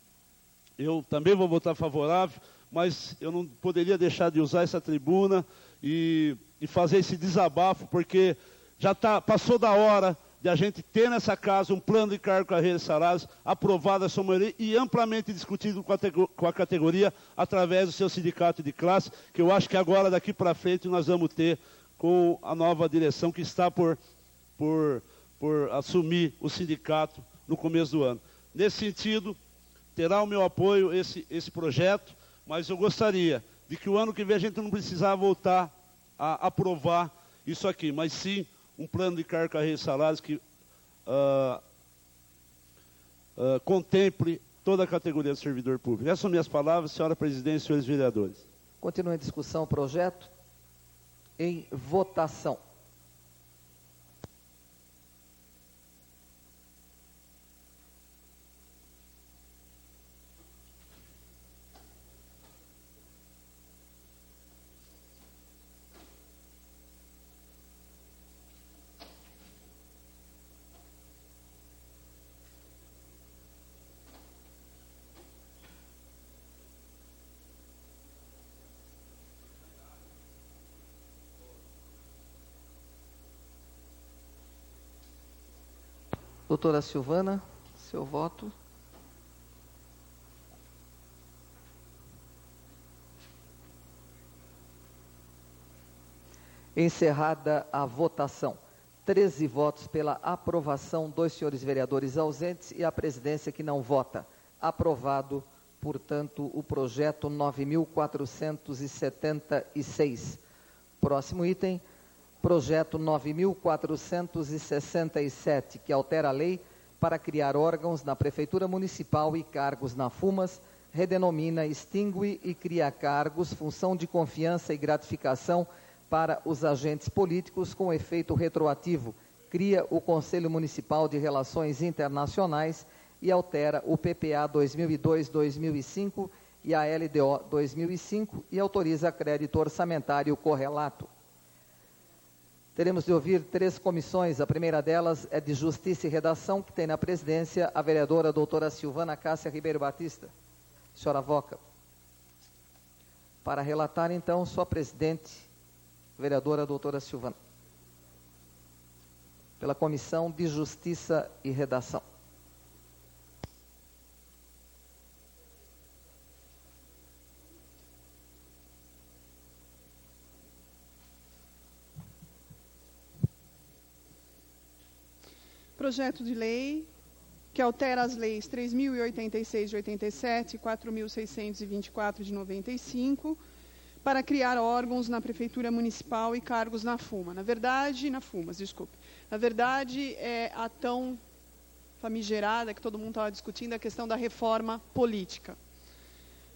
eu também vou votar favorável, mas eu não poderia deixar de usar essa tribuna e fazer esse desabafo, porque já passou da hora de a gente ter nessa casa um plano de cargo, carreira e salários aprovado a sua maioria e amplamente discutido com a categoria através do seu sindicato de classe, que eu acho que agora, daqui para frente, nós vamos ter com a nova direção que está por assumir o sindicato no começo do ano. Nesse sentido, terá o meu apoio esse projeto, mas eu gostaria de que o ano que vem a gente não precisar voltar a aprovar isso aqui, mas sim um plano de cargo, carreira e salários que contemple toda a categoria de servidor público. Essas são minhas palavras, senhora presidente e senhores vereadores. Continua em discussão o projeto. Em votação. Doutora Silvana, seu voto. Encerrada a votação. 13 votos pela aprovação, 2 senhores vereadores ausentes e a presidência que não vota. Aprovado, portanto, o projeto 9.476. Próximo item. Projeto 9.467, que altera a lei para criar órgãos na Prefeitura Municipal e cargos na FUMAS, redenomina, extingue e cria cargos, função de confiança e gratificação para os agentes políticos com efeito retroativo, cria o Conselho Municipal de Relações Internacionais e altera o PPA 2002-2005 e a LDO 2005 e autoriza crédito orçamentário correlato. Teremos de ouvir 3 comissões. A primeira delas é de Justiça e Redação, que tem na presidência a vereadora doutora Silvana Cássia Ribeiro Batista. Senhora Voca. Para relatar, então, sua presidente, vereadora doutora Silvana. Pela Comissão de Justiça e Redação. Projeto de lei que altera as leis 3.086 de 87 e 4.624 de 95 para criar órgãos na Prefeitura Municipal e cargos na FUMA. Na verdade, na FUMAS, desculpe. Na verdade, é a tão famigerada que todo mundo estava discutindo, a questão da reforma política.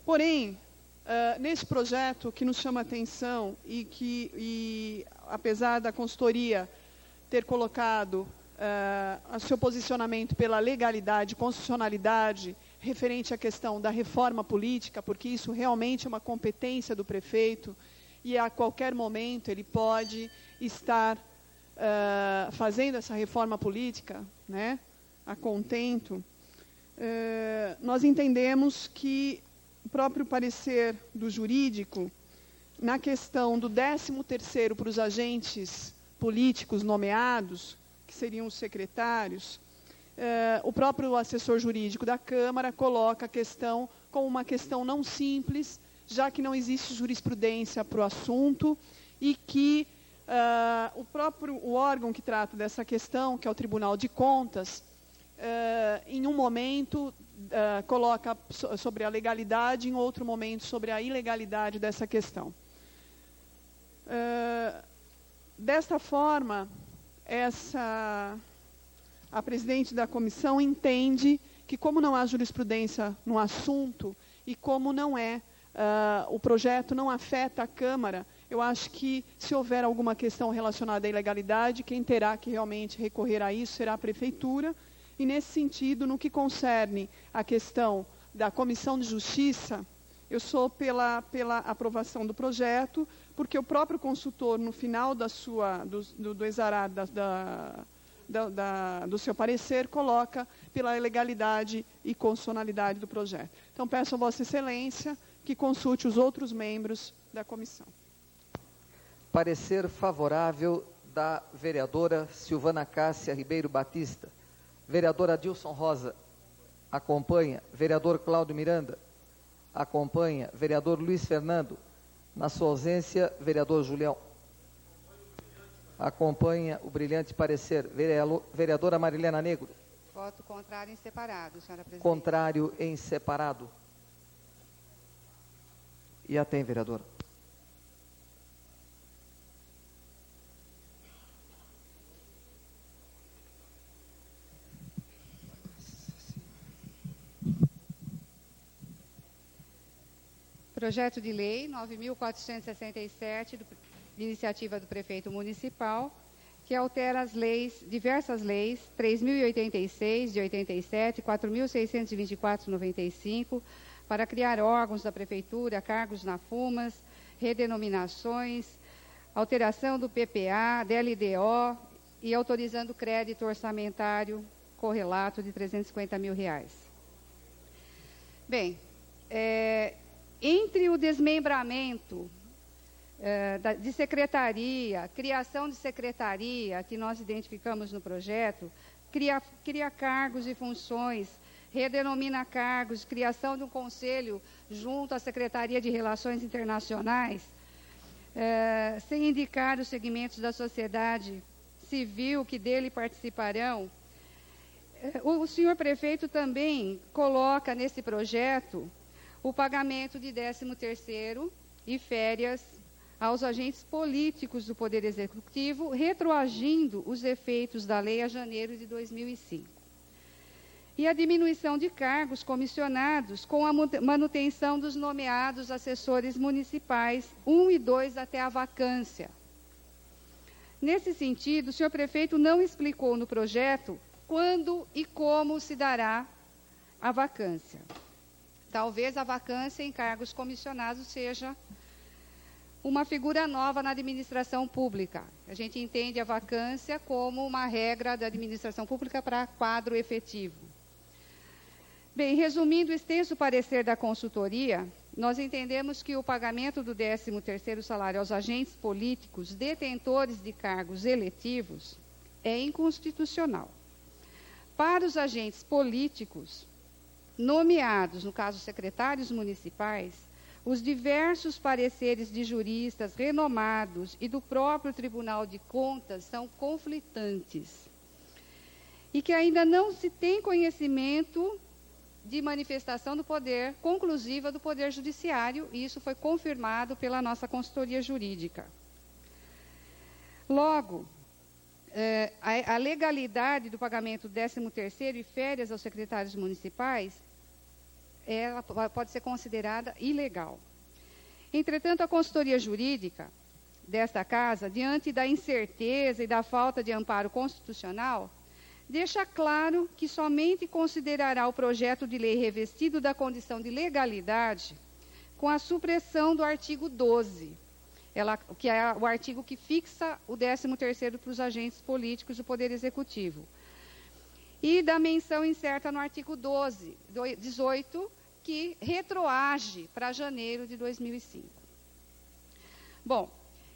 Porém, nesse projeto que nos chama a atenção e apesar da consultoria ter colocado o seu posicionamento pela legalidade, constitucionalidade, referente à questão da reforma política, porque isso realmente é uma competência do prefeito e a qualquer momento ele pode estar fazendo essa reforma política, né, a contento. Nós entendemos que próprio parecer do jurídico, na questão do 13º para os agentes políticos nomeados, que seriam os secretários, o próprio assessor jurídico da Câmara coloca a questão como uma questão não simples, já que não existe jurisprudência para o assunto e que o órgão que trata dessa questão, que é o Tribunal de Contas, em um momento coloca sobre a legalidade, em outro momento sobre a ilegalidade dessa questão. Desta forma, a presidente da comissão entende que, como não há jurisprudência no assunto e como não o projeto não afeta a Câmara, eu acho que, se houver alguma questão relacionada à ilegalidade, quem terá que realmente recorrer a isso será a Prefeitura. E, nesse sentido, no que concerne a questão da Comissão de Justiça, eu sou pela aprovação do projeto, porque o próprio consultor, no final do exarado do seu parecer, coloca pela legalidade e constitucionalidade do projeto. Então, peço a Vossa Excelência que consulte os outros membros da comissão. Parecer favorável da vereadora Silvana Cássia Ribeiro Batista. Vereador Adilson Rosa, acompanha. Vereador Cláudio Miranda, acompanha. Vereador Luiz Fernando, na sua ausência, vereador Julião. Acompanha o brilhante parecer. Vereadora Marilena Negro. Voto contrário em separado, senhora presidente. Contrário em separado. E a tem, vereadora. Projeto de lei 9.467, de iniciativa do prefeito municipal, que altera diversas leis, 3.086 de 87, 4.624 de 95, para criar órgãos da prefeitura, cargos na FUMAS, redenominações, alteração do PPA, DLDO e autorizando crédito orçamentário correlato de R$350 mil. Bem, entre o desmembramento de secretaria, criação de secretaria, que nós identificamos no projeto, cria cargos e funções, redenomina cargos, criação de um conselho junto à Secretaria de Relações Internacionais, sem indicar os segmentos da sociedade civil que dele participarão. O senhor prefeito também coloca nesse projeto o pagamento de 13º e férias aos agentes políticos do Poder Executivo, retroagindo os efeitos da lei a janeiro de 2005. E a diminuição de cargos comissionados com a manutenção dos nomeados assessores municipais 1 e 2 até a vacância. Nesse sentido, o senhor prefeito não explicou no projeto quando e como se dará a vacância. Talvez a vacância em cargos comissionados seja uma figura nova na administração pública. A gente entende a vacância como uma regra da administração pública para quadro efetivo. Bem, resumindo o extenso parecer da consultoria, nós entendemos que o pagamento do 13º salário aos agentes políticos detentores de cargos eletivos é inconstitucional. Para os agentes políticos nomeados, no caso secretários municipais, os diversos pareceres de juristas renomados e do próprio Tribunal de Contas são conflitantes. E que ainda não se tem conhecimento de manifestação do poder, conclusiva do Poder Judiciário, e isso foi confirmado pela nossa consultoria jurídica. Logo, a legalidade do pagamento do 13º e férias aos secretários municipais, ela pode ser considerada ilegal. Entretanto, a consultoria jurídica desta casa, diante da incerteza e da falta de amparo constitucional, deixa claro que somente considerará o projeto de lei revestido da condição de legalidade com a supressão do artigo 12, que é o artigo que fixa o 13º para os agentes políticos do Poder Executivo. E da menção incerta no artigo 18, que retroage para janeiro de 2005. Bom,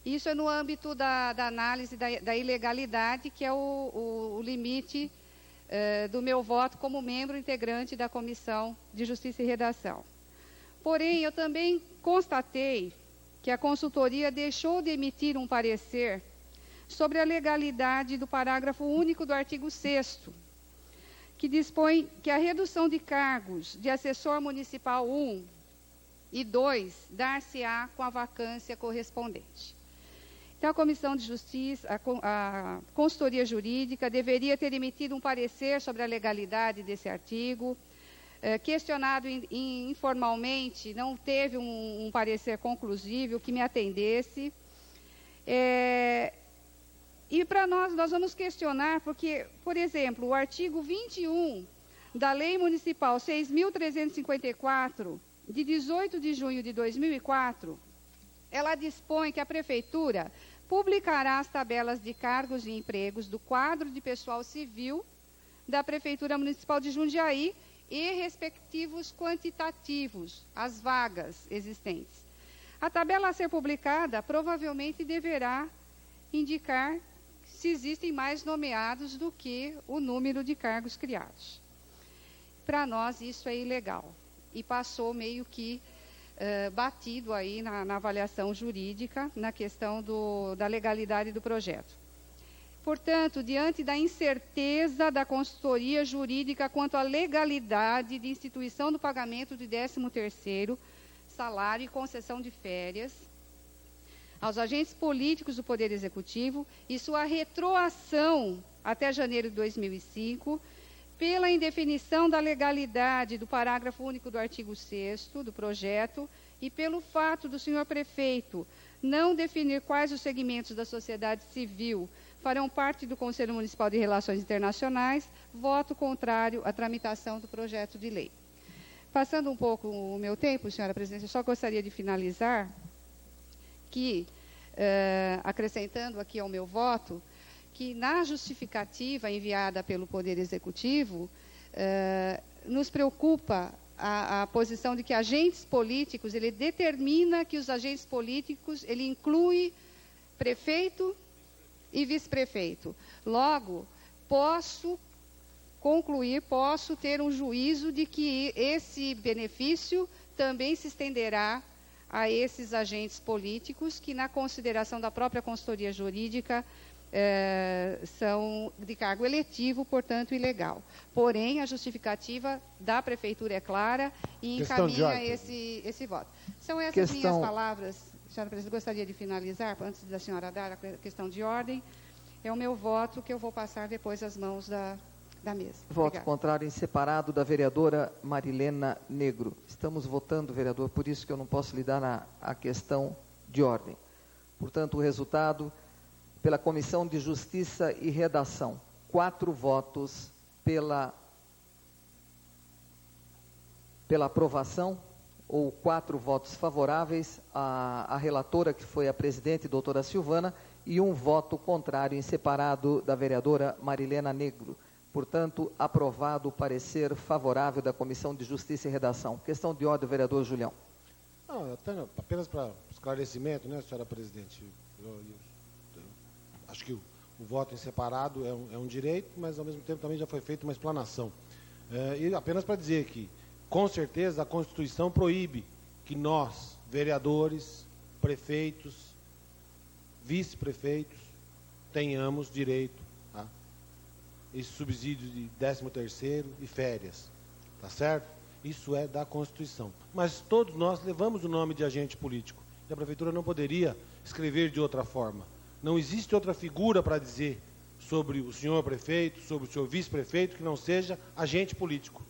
isso é no âmbito da análise da ilegalidade, que é o limite do meu voto como membro integrante da Comissão de Justiça e Redação. Porém, eu também constatei que a consultoria deixou de emitir um parecer sobre a legalidade do parágrafo único do artigo 6º, que dispõe que a redução de cargos de assessor municipal 1 e 2 dar-se-á com a vacância correspondente. Então, a Comissão de Justiça, a Consultoria Jurídica, deveria ter emitido um parecer sobre a legalidade desse artigo, questionado informalmente, não teve um parecer conclusivo que me atendesse. E para nós vamos questionar, porque, por exemplo, o artigo 21 da Lei Municipal 6.354, de 18 de junho de 2004, ela dispõe que a Prefeitura publicará as tabelas de cargos e empregos do quadro de pessoal civil da Prefeitura Municipal de Jundiaí e respectivos quantitativos, as vagas existentes. A tabela a ser publicada provavelmente deverá indicar se existem mais nomeados do que o número de cargos criados. Para nós, isso é ilegal. E passou meio que batido aí na avaliação jurídica, na questão da legalidade do projeto. Portanto, diante da incerteza da consultoria jurídica quanto à legalidade de instituição do pagamento de 13º salário e concessão de férias aos agentes políticos do Poder Executivo e sua retroação até janeiro de 2005, pela indefinição da legalidade do parágrafo único do artigo 6º do projeto e pelo fato do senhor prefeito não definir quais os segmentos da sociedade civil farão parte do Conselho Municipal de Relações Internacionais, voto contrário à tramitação do projeto de lei. Passando um pouco o meu tempo, senhora presidente, eu só gostaria de finalizar que, acrescentando aqui ao meu voto, que na justificativa enviada pelo Poder Executivo, nos preocupa a posição de que agentes políticos, ele determina que os agentes políticos, ele inclui prefeito e vice-prefeito. Logo, posso concluir, posso ter um juízo de que esse benefício também se estenderá a esses agentes políticos que, na consideração da própria consultoria jurídica, são de cargo eletivo, portanto, ilegal. Porém, a justificativa da Prefeitura é clara e encaminha esse voto. São essas minhas palavras, senhora presidente. Gostaria de finalizar, antes da senhora dar a questão de ordem. É o meu voto que eu vou passar depois às mãos da mesa. Voto Obrigada. contrário em separado da vereadora Marilena Negro. Estamos votando, vereador, por isso que eu não posso lhe dar a questão de ordem. Portanto, o resultado, pela Comissão de Justiça e Redação, 4 votos pela aprovação, ou 4 votos favoráveis à relatora, que foi a presidente, doutora Silvana, e 1 voto contrário em separado da vereadora Marilena Negro. Portanto, aprovado o parecer favorável da Comissão de Justiça e Redação. Questão de ordem, vereador Julião. Não, apenas para esclarecimento, né, senhora presidente? Eu acho que o voto em separado é um direito, mas, ao mesmo tempo, também já foi feita uma explanação. E apenas para dizer que, com certeza, a Constituição proíbe que nós, vereadores, prefeitos, vice-prefeitos, tenhamos direito a esse subsídio de 13º e férias. Tá certo? Isso é da Constituição. Mas todos nós levamos o nome de agente político. E a Prefeitura não poderia escrever de outra forma. Não existe outra figura para dizer sobre o senhor prefeito, sobre o senhor vice-prefeito, que não seja agente político.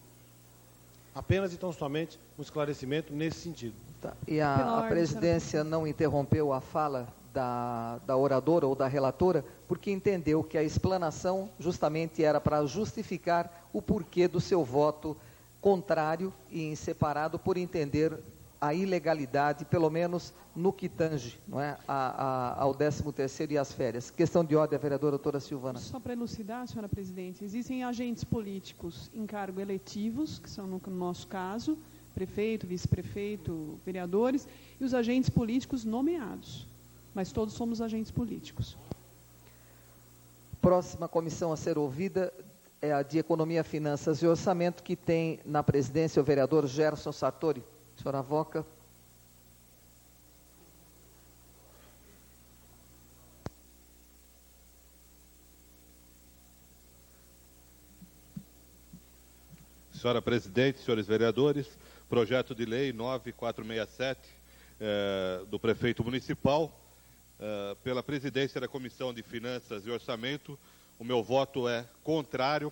Apenas e tão somente um esclarecimento nesse sentido. Tá. E a presidência não interrompeu a fala da oradora ou da relatora, porque entendeu que a explanação justamente era para justificar o porquê do seu voto contrário e em separado, por entender a ilegalidade, pelo menos no que tange, não é, ao 13º e às férias. Questão de ordem, a vereadora doutora Silvana. Só para elucidar, senhora presidente, existem agentes políticos em cargo eletivos, que são no nosso caso, prefeito, vice-prefeito, vereadores e os agentes políticos nomeados. Mas todos somos agentes políticos. Próxima comissão a ser ouvida é a de Economia, Finanças e Orçamento, que tem na presidência o vereador Gerson Sartori. Senhor Avoca. Senhora presidente, senhores vereadores, projeto de lei 9467 do prefeito municipal, pela presidência da Comissão de Finanças e Orçamento, o meu voto é contrário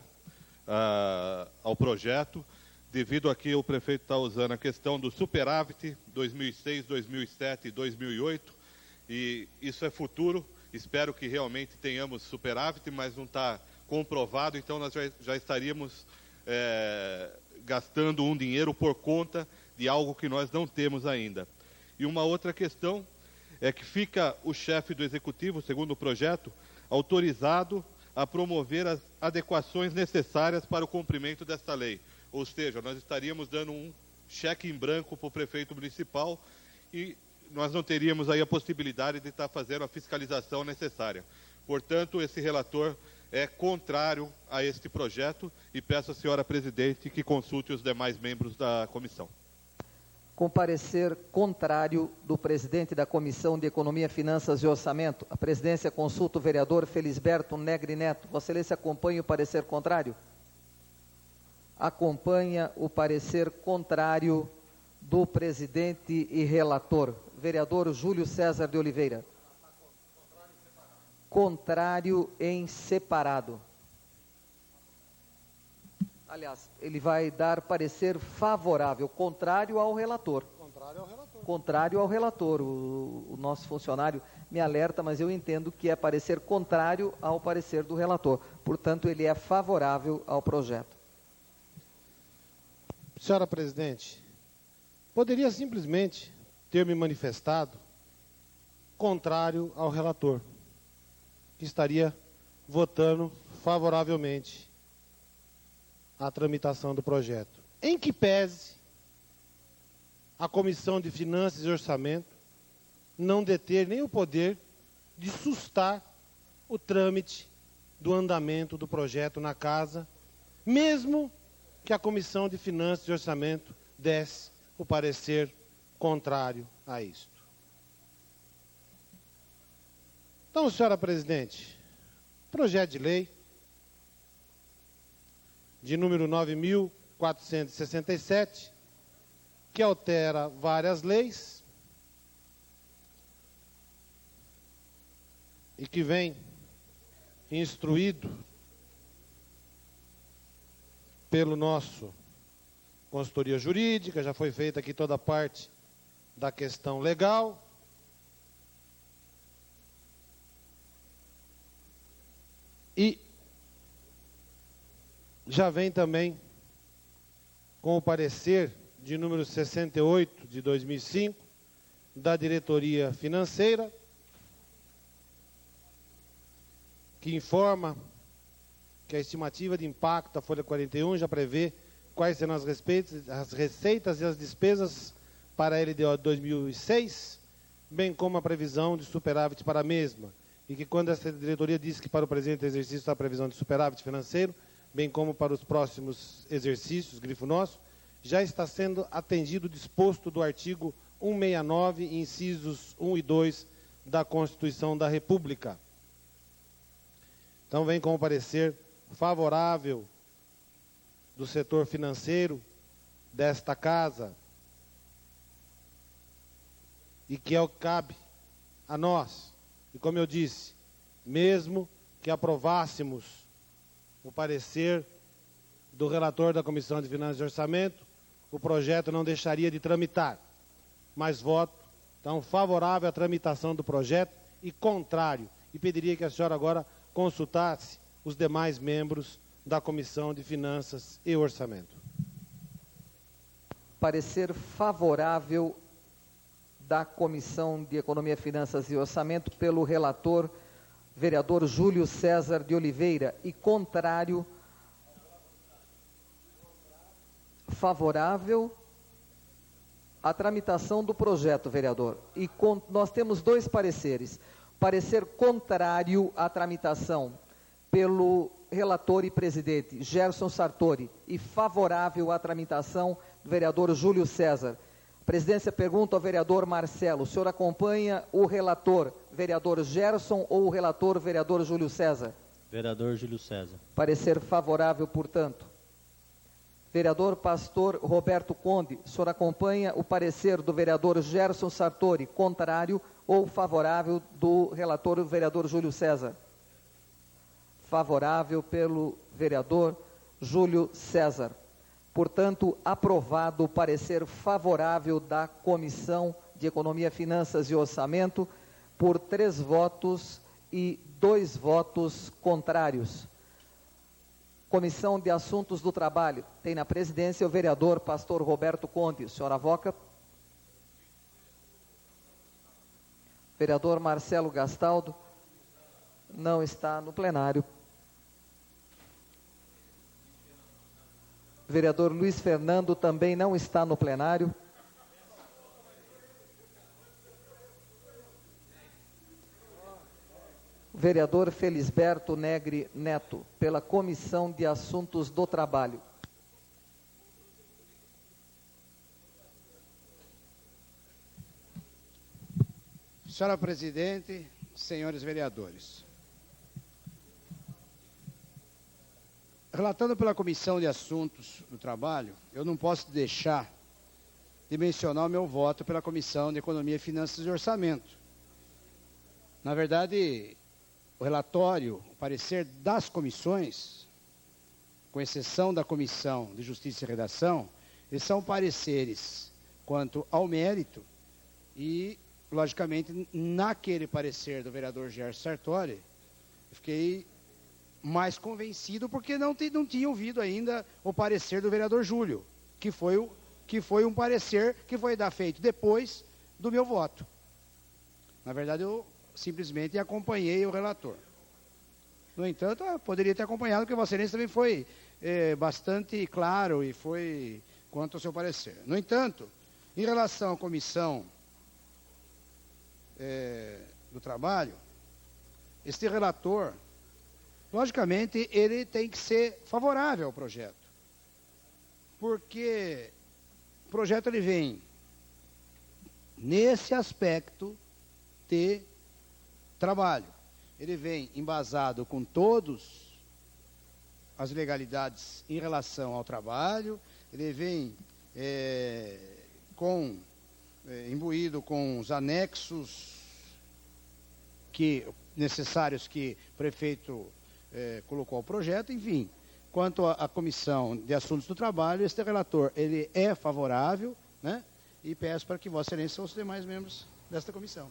ao projeto, devido a que o prefeito está usando a questão do superávit 2006, 2007 e 2008, e isso é futuro, espero que realmente tenhamos superávit, mas não está comprovado, então nós já estaríamos gastando um dinheiro por conta de algo que nós não temos ainda. E uma outra questão é que fica o chefe do executivo, segundo o projeto, autorizado a promover as adequações necessárias para o cumprimento desta lei. Ou seja, nós estaríamos dando um cheque em branco para o prefeito municipal e nós não teríamos aí a possibilidade de estar fazendo a fiscalização necessária. Portanto, esse relator é contrário a este projeto e peço à senhora presidente que consulte os demais membros da comissão. Com parecer contrário do presidente da Comissão de Economia, Finanças e Orçamento, a presidência consulta o vereador Felisberto Negri Neto. Vossa Excelência acompanha o parecer contrário? Acompanha o parecer contrário do presidente e relator, vereador Júlio César de Oliveira. Contrário em separado. Aliás, ele vai dar parecer favorável, contrário ao relator. Contrário ao relator. O nosso funcionário me alerta, mas eu entendo que é parecer contrário ao parecer do relator. Portanto, ele é favorável ao projeto. Senhora presidente, poderia simplesmente ter me manifestado contrário ao relator, que estaria votando favoravelmente a tramitação do projeto. Em que pese a Comissão de Finanças e Orçamento não deter nem o poder de sustar o trâmite do andamento do projeto na casa, mesmo que a Comissão de Finanças e Orçamento desse o parecer contrário a isto. Então, senhora presidente, projeto de lei de número 9.467, que altera várias leis e que vem instruído pelo nosso consultoria jurídica, já foi feita aqui toda a parte da questão legal. E já vem também com o parecer de número 68 de 2005 da diretoria financeira, que informa que a estimativa de impacto da folha 41 já prevê quais serão as receitas e as despesas para a LDO de 2006, bem como a previsão de superávit para a mesma. E que quando essa diretoria diz que para o presente exercício há previsão de superávit financeiro, bem como para os próximos exercícios, grifo nosso, já está sendo atendido o disposto do artigo 169, incisos 1 e 2 da Constituição da República. Então, vem com o parecer favorável do setor financeiro desta casa, e que é o que cabe a nós. E como eu disse, mesmo que aprovássemos o parecer do relator da Comissão de Finanças e Orçamento, o projeto não deixaria de tramitar. Mas voto, então, favorável à tramitação do projeto e contrário. E pediria que a senhora agora consultasse os demais membros da Comissão de Finanças e Orçamento. Parecer favorável da Comissão de Economia, Finanças e Orçamento pelo relator, vereador Júlio César de Oliveira, e contrário, favorável a tramitação do projeto, vereador. E nós temos dois pareceres. Parecer contrário à tramitação pelo relator e presidente, Gerson Sartori, e favorável à tramitação do vereador Júlio César. A presidência pergunta ao vereador Marcelo, o senhor acompanha o relator, vereador Gerson, ou o relator, vereador Júlio César? Vereador Júlio César. Parecer favorável, portanto. Vereador Pastor Roberto Conde, o senhor acompanha o parecer do vereador Gerson Sartori, contrário ou favorável do relator, o vereador Júlio César? Favorável pelo vereador Júlio César. Portanto, aprovado o parecer favorável da Comissão de Economia, Finanças e Orçamento por 3 votos e 2 votos contrários. Comissão de Assuntos do Trabalho. Tem na presidência o vereador Pastor Roberto Conde. O senhor avoca? Vereador Marcelo Gastaldo não está no plenário. Vereador Luiz Fernando também não está no plenário. Vereador Felisberto Negri Neto, pela Comissão de Assuntos do Trabalho. Senhora Presidente, senhores vereadores. Relatando pela Comissão de Assuntos do Trabalho, eu não posso deixar de mencionar o meu voto pela Comissão de Economia, Finanças e Orçamento. Na verdade, o relatório, o parecer das comissões, com exceção da Comissão de Justiça e Redação, eles são pareceres quanto ao mérito e, logicamente, naquele parecer do vereador Gerson Sartori, eu fiquei mais convencido porque não tinha ouvido ainda o parecer do vereador Júlio, que foi um parecer que foi feito depois do meu voto. Na verdade, eu simplesmente acompanhei o relator. No entanto, eu poderia ter acompanhado, porque Vossa Excelência também foi bastante claro e foi quanto ao seu parecer. No entanto, em relação à Comissão do Trabalho, este relator, logicamente, ele tem que ser favorável ao projeto, porque o projeto ele vem nesse aspecto de trabalho. Ele vem embasado com todas as legalidades em relação ao trabalho, ele vem imbuído com os anexos necessários que o prefeito colocou ao projeto, enfim. Quanto à Comissão de Assuntos do Trabalho, este relator, ele é favorável, né? E peço para que Vossa Excelência e os demais membros desta comissão.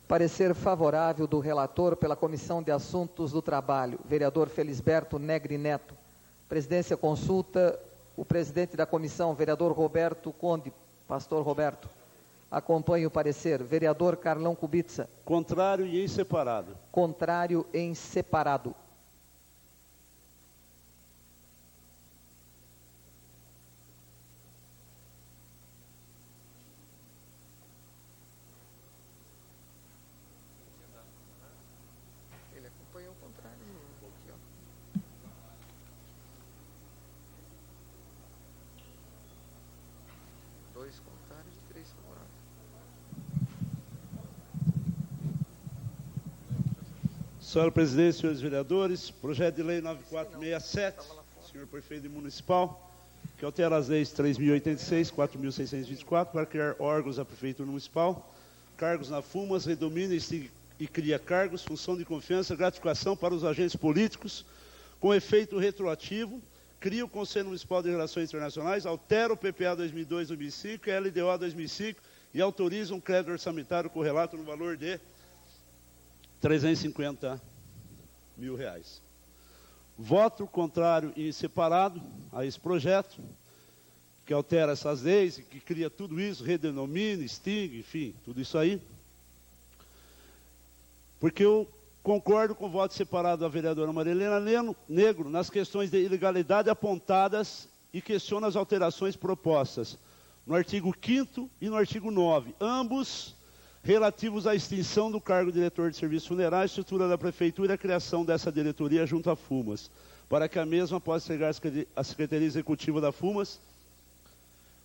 Parecer favorável do relator pela Comissão de Assuntos do Trabalho, vereador Felisberto Negri Neto. Presidência consulta o presidente da comissão, vereador Roberto Conde. Pastor Roberto, acompanhe o parecer. Vereador Carlão Kubitsa. Contrário e em separado. Contrário em separado. Senhora Presidente, senhores vereadores, projeto de lei 9467, senhor prefeito municipal, que altera as leis 3.086, 4.624, para criar órgãos da Prefeitura Municipal, cargos na FUMAS, redomina e cria cargos, função de confiança, gratificação para os agentes políticos, com efeito retroativo, cria o Conselho Municipal de Relações Internacionais, altera o PPA 2002-2005 e a LDO 2005 e autoriza um crédito orçamentário correlato no valor de R$350 mil. Voto contrário e separado a esse projeto, que altera essas leis, que cria tudo isso, redenomina, extingue, enfim, tudo isso aí. Porque eu concordo com o voto separado da vereadora Marilena Negro nas questões de ilegalidade apontadas e questiono as alterações propostas. no artigo 5º e no artigo 9º, ambos relativos à extinção do cargo de diretor de serviços funerários, estrutura da Prefeitura e a criação dessa diretoria junto à FUMAS, para que a mesma possa chegar à Secretaria Executiva da FUMAS,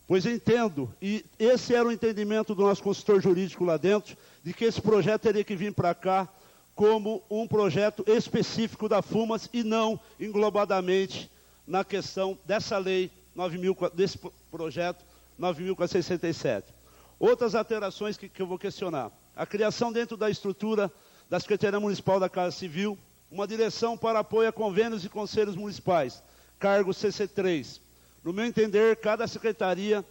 pois entendo, e esse era o entendimento do nosso consultor jurídico lá dentro, de que esse projeto teria que vir para cá como um projeto específico da FUMAS e não englobadamente na questão dessa lei 9.000, desse projeto 9.467. Outras alterações que eu vou questionar. A criação dentro da estrutura da Secretaria Municipal da Casa Civil, uma direção para apoio a convênios e conselhos municipais, cargo CC3. No meu entender, cada secretaria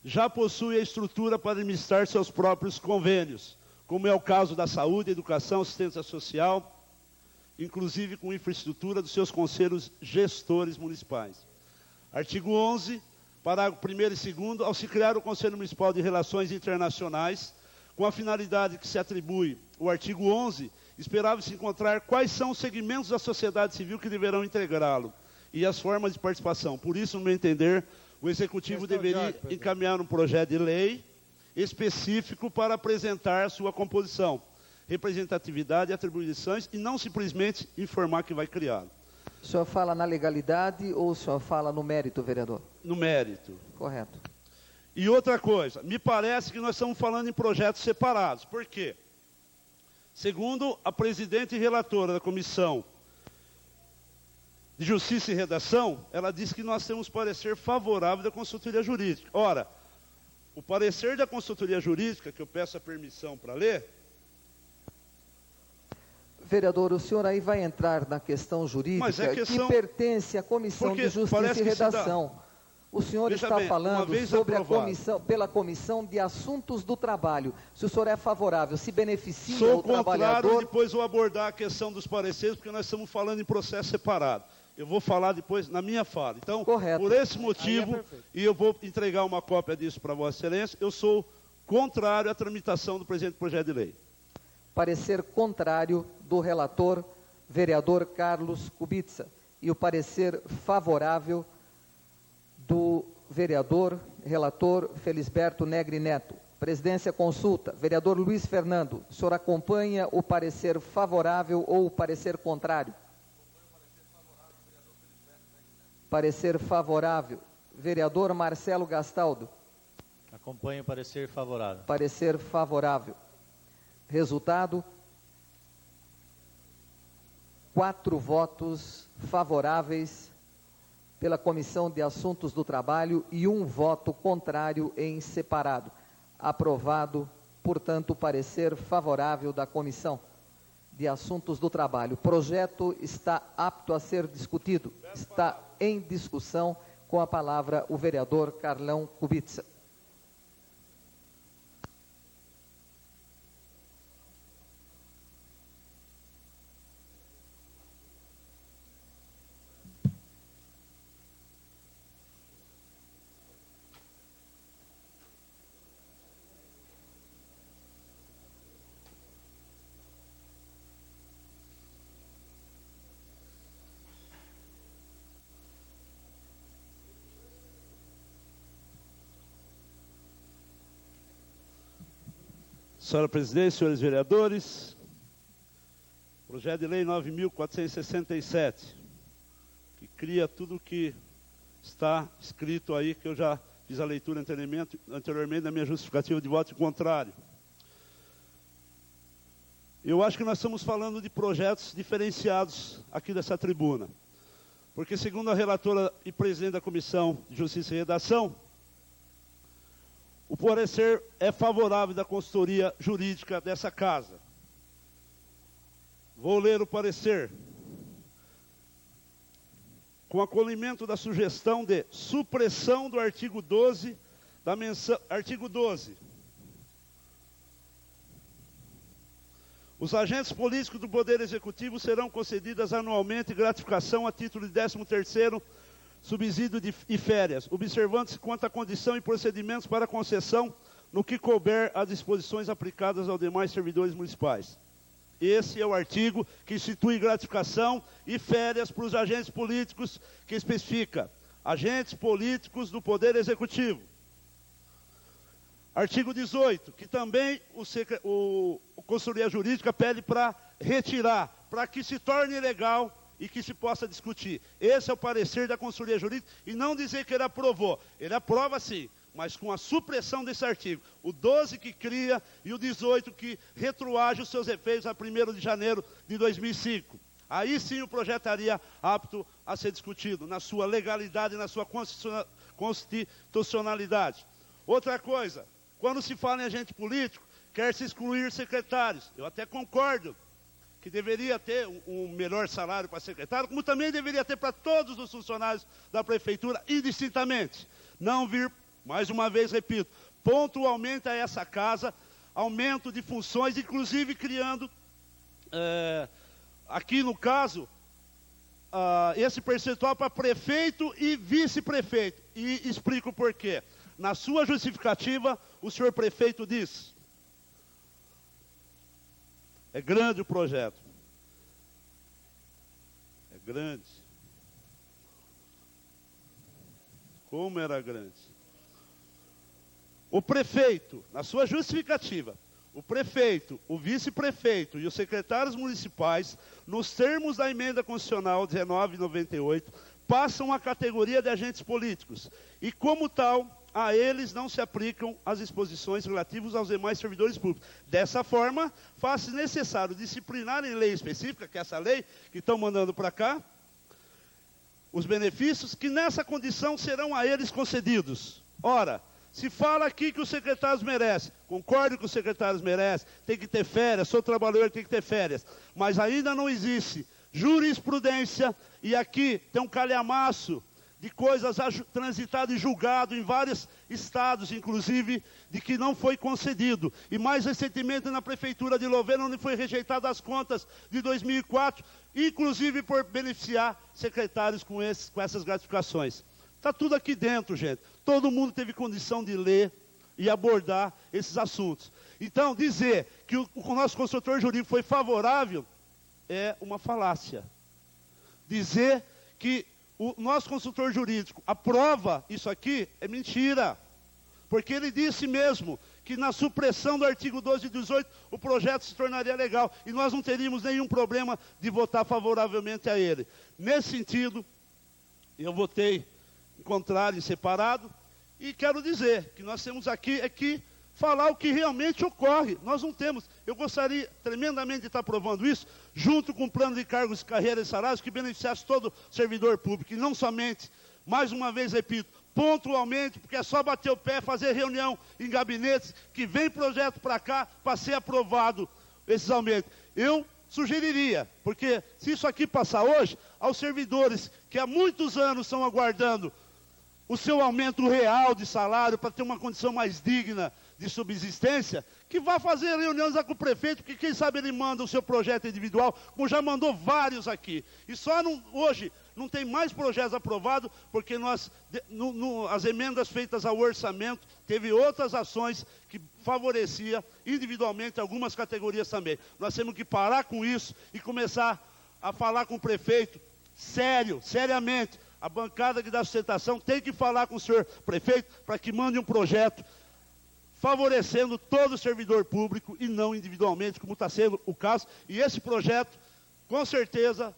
já possui a estrutura para administrar seus próprios convênios, como é o caso da saúde, educação, assistência social, inclusive com infraestrutura dos seus conselhos gestores municipais. Artigo 11, parágrafo 1º e 2º, ao se criar o Conselho Municipal de Relações Internacionais, com a finalidade que se atribui o artigo 11, esperava-se encontrar quais são os segmentos da sociedade civil que deverão integrá-lo e as formas de participação. Por isso, no meu entender, o Executivo deveria encaminhar um projeto de lei específico para apresentar sua composição, representatividade e atribuições, e não simplesmente informar que vai criá-lo. O senhor fala na legalidade ou o senhor fala no mérito, vereador? No mérito. Correto. E outra coisa, me parece que nós estamos falando em projetos separados. Por quê? Segundo a presidente e relatora da Comissão de Justiça e Redação, ela disse que nós temos parecer favorável da consultoria jurídica. Ora, o parecer da consultoria jurídica, que eu peço a permissão para ler... Vereador, o senhor aí vai entrar na questão jurídica que pertence à Comissão de Justiça e Redação. O senhor está falando sobre pela Comissão de Assuntos do Trabalho. Se o senhor é favorável, se beneficia o trabalhador... Sou contrário, depois vou abordar a questão dos pareceres, porque nós estamos falando em processo separado. Eu vou falar depois na minha fala. Então, correto. Por esse motivo, e eu vou entregar uma cópia disso para Vossa Excelência, eu sou contrário à tramitação do presente projeto de lei. Parecer contrário do relator, vereador Carlos Kubica, e o parecer favorável do vereador, relator Felisberto Negri Neto. Presidência consulta. Vereador Luiz Fernando, o senhor acompanha o parecer favorável ou o parecer contrário? Parecer favorável. Vereador Marcelo Gastaldo. Acompanho o parecer favorável. Parecer favorável. Resultado: 4 votos favoráveis pela Comissão de Assuntos do Trabalho e 1 voto contrário em separado. Aprovado, portanto, o parecer favorável da Comissão de Assuntos do Trabalho. O projeto está apto a ser discutido. Está em discussão. Com a palavra o vereador Carlão Kubica. Senhora Presidente, senhores vereadores, projeto de lei 9.467, que cria tudo o que está escrito aí, que eu já fiz a leitura anteriormente da minha justificativa de voto contrário. Eu acho que nós estamos falando de projetos diferenciados aqui dessa tribuna, porque segundo a relatora e presidente da Comissão de Justiça e Redação, o parecer é favorável da consultoria jurídica dessa casa. Vou ler o parecer. Com acolhimento da sugestão de supressão do artigo 12 da menção... Artigo 12. Os agentes políticos do Poder Executivo serão concedidas anualmente gratificação a título de 13º subsídio e férias, observando-se quanto à condição e procedimentos para concessão no que couber às disposições aplicadas aos demais servidores municipais. Esse é o artigo que institui gratificação e férias para os agentes políticos, que especifica agentes políticos do Poder Executivo. Artigo 18, que também o Consultoria Jurídica pede para retirar, para que se torne legal e que se possa discutir. Esse é o parecer da Consultoria Jurídica, e não dizer que ele aprovou. Ele aprova sim, mas com a supressão desse artigo. O 12 que cria e o 18 que retroage os seus efeitos a 1º de janeiro de 2005. Aí sim o projeto estaria apto a ser discutido, na sua legalidade e na sua constitucionalidade. Outra coisa, quando se fala em agente político, quer-se excluir secretários. Eu até concordo que deveria ter um melhor salário para secretário, como também deveria ter para todos os funcionários da prefeitura, indistintamente. Não vir, mais uma vez repito, pontualmente a essa casa, aumento de funções, inclusive criando, aqui no caso, esse percentual para prefeito e vice-prefeito. E explico por quê. Na sua justificativa, o senhor prefeito diz: é grande o projeto. É grande. Como era grande? O prefeito, na sua justificativa, o prefeito, o vice-prefeito e os secretários municipais, nos termos da emenda constitucional 1998, passam a categoria de agentes políticos. E, como tal, a eles não se aplicam as disposições relativas aos demais servidores públicos. Dessa forma, faz-se necessário disciplinar em lei específica, que é essa lei que estão mandando para cá, os benefícios que nessa condição serão a eles concedidos. Ora, se fala aqui que os secretários merecem, concordo que os secretários merecem, tem que ter férias, sou trabalhador, tem que ter férias, mas ainda não existe jurisprudência, e aqui tem um calhamaço de coisas transitadas e julgado em vários estados, inclusive, de que não foi concedido. E mais recentemente na Prefeitura de Louveira, onde foi rejeitadas as contas de 2004, inclusive por beneficiar secretários com essas gratificações. Está tudo aqui dentro, gente. Todo mundo teve condição de ler e abordar esses assuntos. Então, dizer que o nosso consultor jurídico foi favorável é uma falácia. Dizer que o nosso consultor jurídico aprova isso aqui é mentira. Porque ele disse mesmo que na supressão do artigo 12 e 18 o projeto se tornaria legal e nós não teríamos nenhum problema de votar favoravelmente a ele. Nesse sentido, eu votei em contrário, em separado, e quero dizer que nós temos aqui falar o que realmente ocorre. Nós não temos. Eu gostaria tremendamente de estar aprovando isso, junto com o plano de cargos, carreira e salários, que beneficiasse todo servidor público, e não somente, mais uma vez repito, pontualmente, porque é só bater o pé, fazer reunião em gabinetes, que vem projeto para cá, para ser aprovado esses aumentos. Eu sugeriria, porque se isso aqui passar hoje, aos servidores que há muitos anos estão aguardando o seu aumento real de salário para ter uma condição mais digna de subsistência, que vá fazer reuniões lá com o prefeito, porque quem sabe ele manda o seu projeto individual, como já mandou vários aqui. E só hoje não tem mais projetos aprovados, porque as emendas feitas ao orçamento, teve outras ações que favorecia individualmente algumas categorias também. Nós temos que parar com isso e começar a falar com o prefeito seriamente. A bancada que dá sustentação tem que falar com o senhor prefeito para que mande um projeto favorecendo todo o servidor público e não individualmente, como está sendo o caso. E esse projeto, com certeza,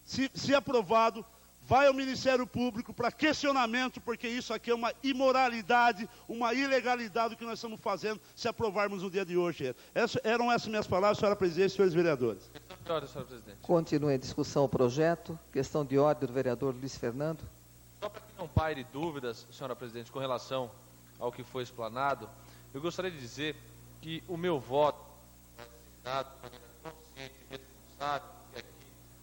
se aprovado, vai ao Ministério Público para questionamento, porque isso aqui é uma imoralidade, uma ilegalidade que nós estamos fazendo se aprovarmos no dia de hoje. Eram essas minhas palavras, senhora presidente e senhores vereadores. Senhora presidente. Continua em discussão o projeto. Questão de ordem do vereador Luiz Fernando. Só para que não paire dúvidas, senhora presidente, com relação ao que foi explanado, eu gostaria de dizer que o meu voto é consciente, responsável, e aqui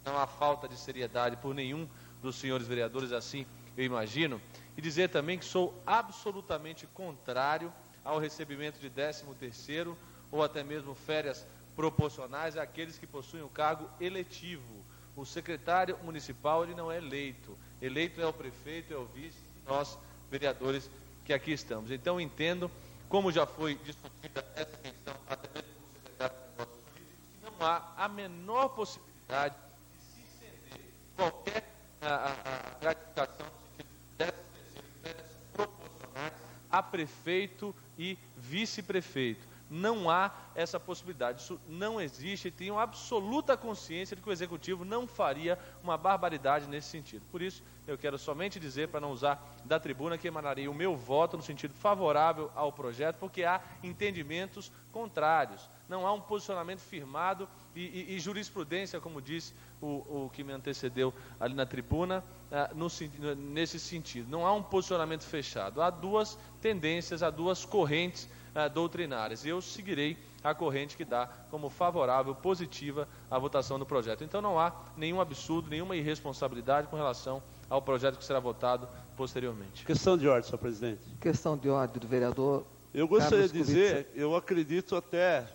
não há falta de seriedade por nenhum dos senhores vereadores, assim eu imagino, e dizer também que sou absolutamente contrário ao recebimento de 13º ou até mesmo férias proporcionais àqueles que possuem o cargo eletivo. O secretário municipal ele não é eleito. Eleito é o prefeito, é o vice, nós, vereadores, que aqui estamos. Então, entendo, como já foi discutida essa questão, até mesmo com o secretário de Negócios Jurídicos, que não há a menor possibilidade de se estender qualquer gratificação no sentido de 13º férias proporcionais a prefeito e vice-prefeito. Não há essa possibilidade, isso não existe, e tenho absoluta consciência de que o Executivo não faria uma barbaridade nesse sentido. Por isso, eu quero somente dizer, para não usar da tribuna, que emanaria o meu voto no sentido favorável ao projeto, porque há entendimentos contrários, não há um posicionamento firmado e jurisprudência, como disse o que me antecedeu ali na tribuna, nesse sentido. Não há um posicionamento fechado, há duas tendências, há duas correntes doutrinárias. Eu seguirei a corrente que dá como favorável, positiva, a votação do projeto. Então não há nenhum absurdo, nenhuma irresponsabilidade com relação ao projeto que será votado posteriormente. Questão de ordem, senhor presidente. Questão de ordem do vereador. Eu gostaria Carlos de dizer, Kubica. eu acredito até,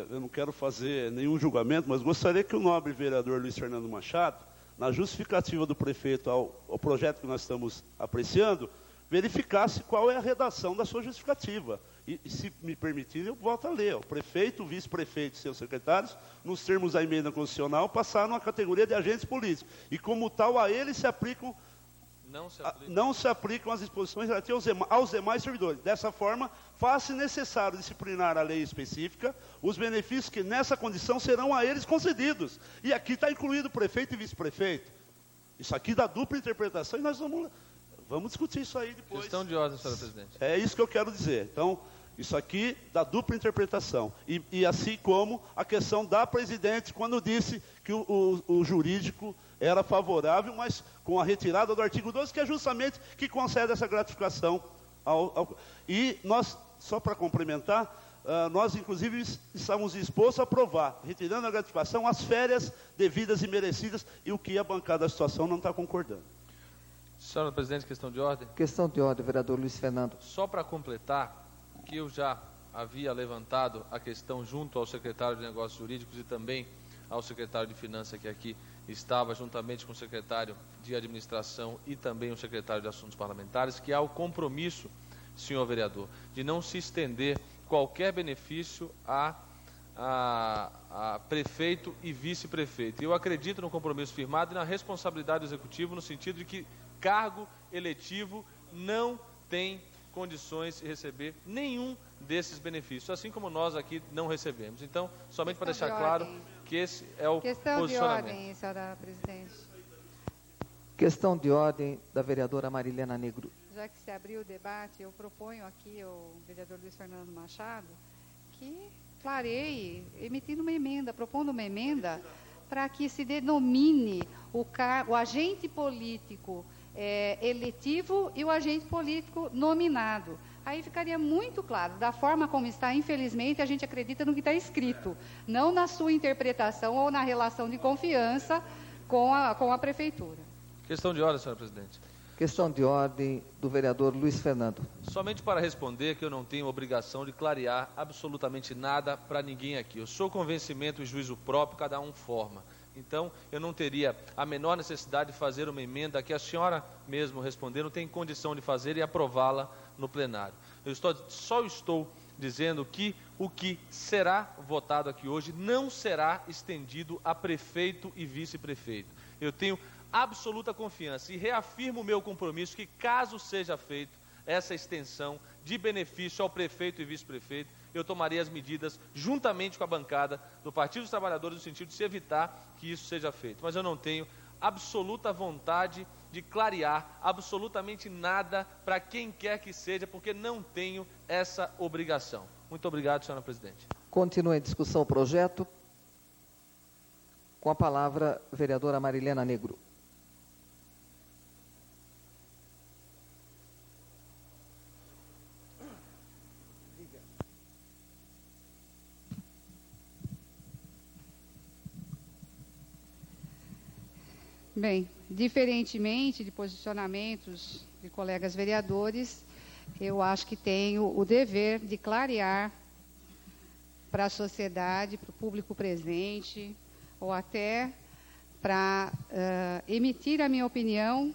eu não quero fazer nenhum julgamento, mas gostaria que o nobre vereador Luiz Fernando Machado, na justificativa do prefeito ao projeto que nós estamos apreciando, verificasse qual é a redação da sua justificativa. E se me permitir, eu volto a ler. O prefeito, o vice-prefeito e seus secretários, nos termos da emenda constitucional, passaram à categoria de agentes políticos. E como tal, a eles se aplicam, não se aplicam as disposições relativas aos demais servidores. Dessa forma, faz-se necessário disciplinar a lei específica os benefícios que nessa condição serão a eles concedidos. E aqui está incluído prefeito e vice-prefeito. Isso aqui dá dupla interpretação e nós vamos discutir isso aí depois. Questão de ordem, senhora presidente. É isso que eu quero dizer. Então, isso aqui dá dupla interpretação. E assim como a questão da presidente, quando disse que o jurídico era favorável, mas com a retirada do artigo 12, que é justamente que concede essa gratificação. E nós, só para complementar, nós inclusive estamos dispostos a aprovar, retirando a gratificação, as férias devidas e merecidas, e o que a bancada da situação não está concordando. Senhora presidente, questão de ordem. Questão de ordem, vereador Luiz Fernando. Só para completar, que eu já havia levantado a questão junto ao secretário de Negócios Jurídicos e também ao secretário de Finanças, que aqui estava, juntamente com o secretário de Administração e também o secretário de Assuntos Parlamentares, que há o compromisso, senhor vereador, de não se estender qualquer benefício a prefeito e vice-prefeito. Eu acredito no compromisso firmado e na responsabilidade do Executivo, no sentido de que cargo eletivo não tem condições de receber nenhum desses benefícios, assim como nós aqui não recebemos. Então, somente para deixar claro que esse é o Questão posicionamento. de ordem, senhora presidente. Questão de ordem da vereadora Marilena Negro. Já que se abriu o debate, eu proponho aqui ao vereador Luiz Fernando Machado que clareie, emitindo uma emenda, propondo uma emenda para que se denomine o agente político eletivo e o agente político nominado. Aí ficaria muito claro, da forma como está, infelizmente, a gente acredita no que está escrito, não na sua interpretação ou na relação de confiança com a prefeitura. Questão de ordem, senhora presidente. Questão de ordem do vereador Luiz Fernando. Somente para responder que eu não tenho obrigação de clarear absolutamente nada para ninguém aqui. Eu sou convencimento e juízo próprio, cada um forma. Então, eu não teria a menor necessidade de fazer uma emenda que a senhora mesmo responder, não tem condição de fazer e aprová-la no plenário. Eu só estou dizendo que o que será votado aqui hoje não será estendido a prefeito e vice-prefeito. Eu tenho absoluta confiança e reafirmo o meu compromisso que, caso seja feito essa extensão de benefício ao prefeito e vice-prefeito, eu tomarei as medidas juntamente com a bancada do Partido dos Trabalhadores no sentido de se evitar que isso seja feito. Mas eu não tenho absoluta vontade de clarear absolutamente nada para quem quer que seja, porque não tenho essa obrigação. Muito obrigado, senhora presidente. Continua em discussão o projeto. Com a palavra, vereadora Marilena Negro. Bem, diferentemente de posicionamentos de colegas vereadores, eu acho que tenho o dever de clarear para a sociedade, para o público presente, ou até para emitir a minha opinião,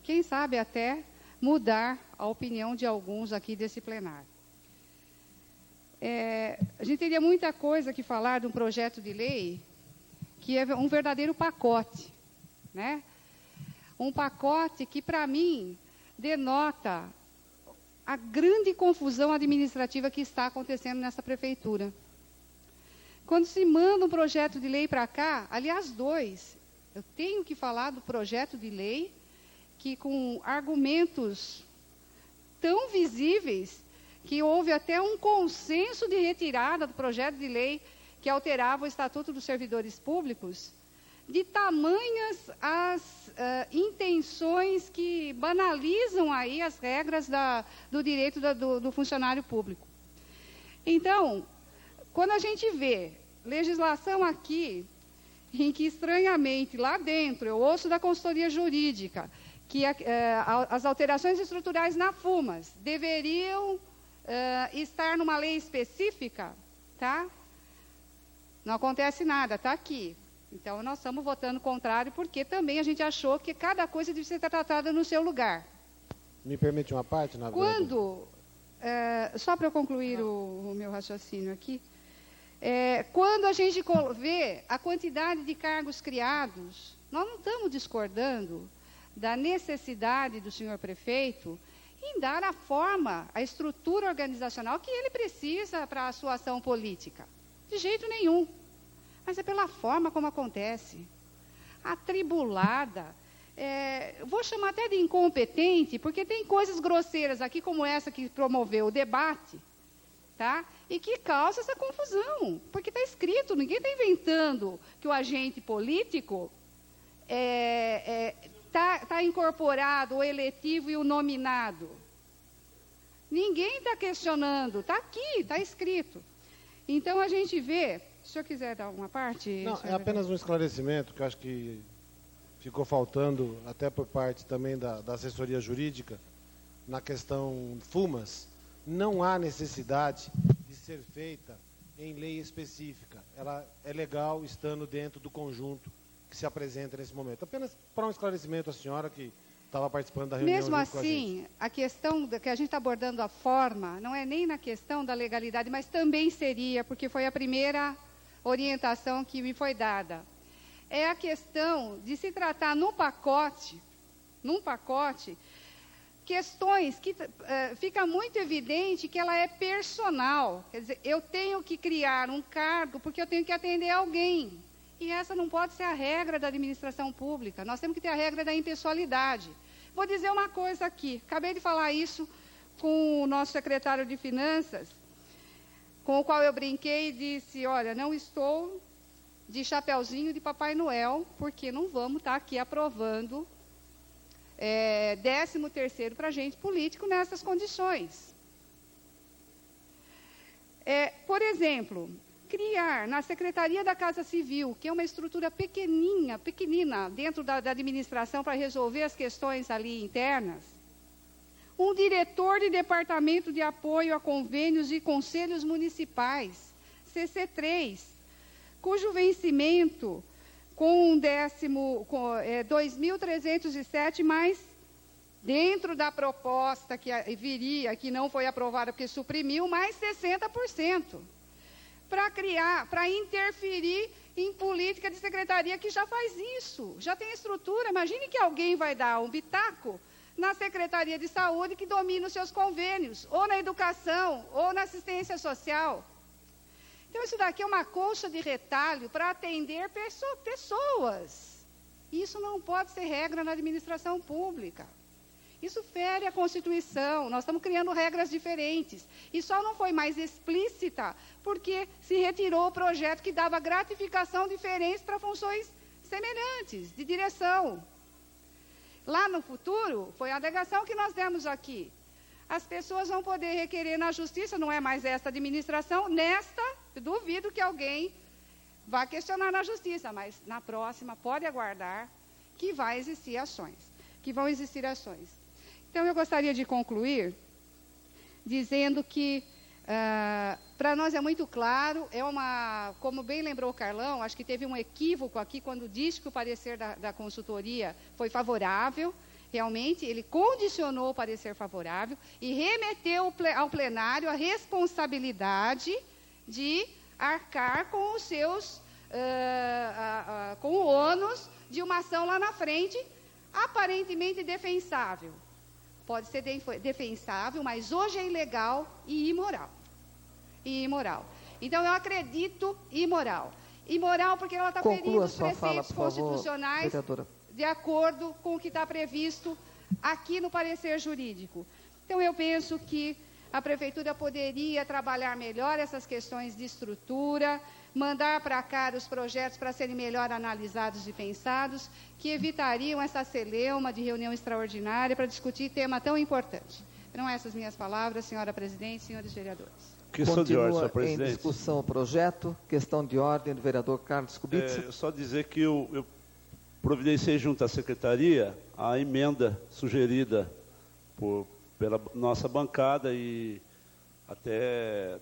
quem sabe até mudar a opinião de alguns aqui desse plenário. A gente teria muita coisa que falar de um projeto de lei que é um verdadeiro pacote, né? Um pacote que, para mim, denota a grande confusão administrativa que está acontecendo nessa prefeitura. Quando se manda um projeto de lei para cá, aliás, dois, eu tenho que falar do projeto de lei que, com argumentos tão visíveis, que houve até um consenso de retirada do projeto de lei que alterava o Estatuto dos Servidores Públicos, de tamanhas as intenções que banalizam aí as regras do direito do funcionário público. Então, quando a gente vê legislação aqui, em que estranhamente lá dentro, eu ouço da consultoria jurídica, que as alterações estruturais na FUMAS deveriam estar numa lei específica, tá? Não acontece nada, está aqui. Então, nós estamos votando contrário, porque também a gente achou que cada coisa deve ser tratada no seu lugar. Me permite uma parte, na verdade? Quando, só para eu concluir o meu raciocínio aqui, quando a gente vê a quantidade de cargos criados, nós não estamos discordando da necessidade do senhor prefeito em dar a forma, a estrutura organizacional que ele precisa para a sua ação política. De jeito nenhum. Mas é pela forma como acontece. Atribulada. Vou chamar até de incompetente, porque tem coisas grosseiras aqui, como essa que promoveu o debate, tá? E que causa essa confusão. Porque está escrito, ninguém está inventando que o agente político está incorporado o eletivo e o nominado. Ninguém está questionando, está aqui, está escrito. Então, a gente vê... Se o senhor quiser dar uma parte... Não, é apenas um esclarecimento que eu acho que ficou faltando, até por parte também da assessoria jurídica, na questão FUMAS. Não há necessidade de ser feita em lei específica. Ela é legal estando dentro do conjunto que se apresenta nesse momento. Apenas para um esclarecimento à senhora que estava participando da reunião. Mesmo assim, a questão que a gente está abordando a forma, não é nem na questão da legalidade, mas também seria, porque foi a primeira orientação que me foi dada. É a questão de se tratar num pacote, questões que fica muito evidente que ela é personal. Quer dizer, eu tenho que criar um cargo porque eu tenho que atender alguém. E essa não pode ser a regra da administração pública. Nós temos que ter a regra da impessoalidade. Vou dizer uma coisa aqui. Acabei de falar isso com o nosso secretário de Finanças, com o qual eu brinquei e disse, olha, não estou de chapeuzinho de Papai Noel, porque não vamos estar aqui aprovando 13º para agente político nessas condições. Por exemplo, criar na Secretaria da Casa Civil, que é uma estrutura pequenina dentro da administração para resolver as questões ali internas, um diretor de Departamento de Apoio a Convênios e Conselhos Municipais, CC3, cujo vencimento com 2.307, mas dentro da proposta que viria, que não foi aprovada porque suprimiu, mais 60%. Para interferir em política de secretaria que já faz isso, já tem estrutura. Imagine que alguém vai dar um bitaco na Secretaria de Saúde que domina os seus convênios, ou na educação, ou na assistência social. Então, isso daqui é uma colcha de retalho para atender pessoas. Isso não pode ser regra na administração pública. Isso fere a Constituição, nós estamos criando regras diferentes. E só não foi mais explícita porque se retirou o projeto que dava gratificação diferente para funções semelhantes, de direção. Lá no futuro, foi a alegação que nós demos aqui. As pessoas vão poder requerer na justiça, não é mais esta administração, nesta, eu duvido que alguém vá questionar na justiça, mas na próxima pode aguardar que vão existir ações. Então, eu gostaria de concluir dizendo que, para nós é muito claro, como bem lembrou o Carlão, acho que teve um equívoco aqui quando disse que o parecer da consultoria foi favorável. Realmente, ele condicionou o parecer favorável e remeteu ao plenário a responsabilidade de arcar com os seus, com o ônus de uma ação lá na frente, aparentemente defensável. Pode ser defensável, mas hoje é ilegal e imoral. Então, eu acredito imoral. Imoral porque ela está ferindo os preceitos constitucionais de acordo com o que está previsto aqui no parecer jurídico. Então, eu penso que a Prefeitura poderia trabalhar melhor essas questões de estrutura, mandar para cá os projetos para serem melhor analisados e pensados, que evitariam essa celeuma de reunião extraordinária para discutir tema tão importante. Então, essas minhas palavras, senhora presidente, senhores vereadores. Questão de ordem, senhor Continua em presidente. discussão o projeto. Questão de ordem do vereador Carlos Kubitsa. Só dizer que eu providenciei junto à secretaria a emenda sugerida pela nossa bancada e até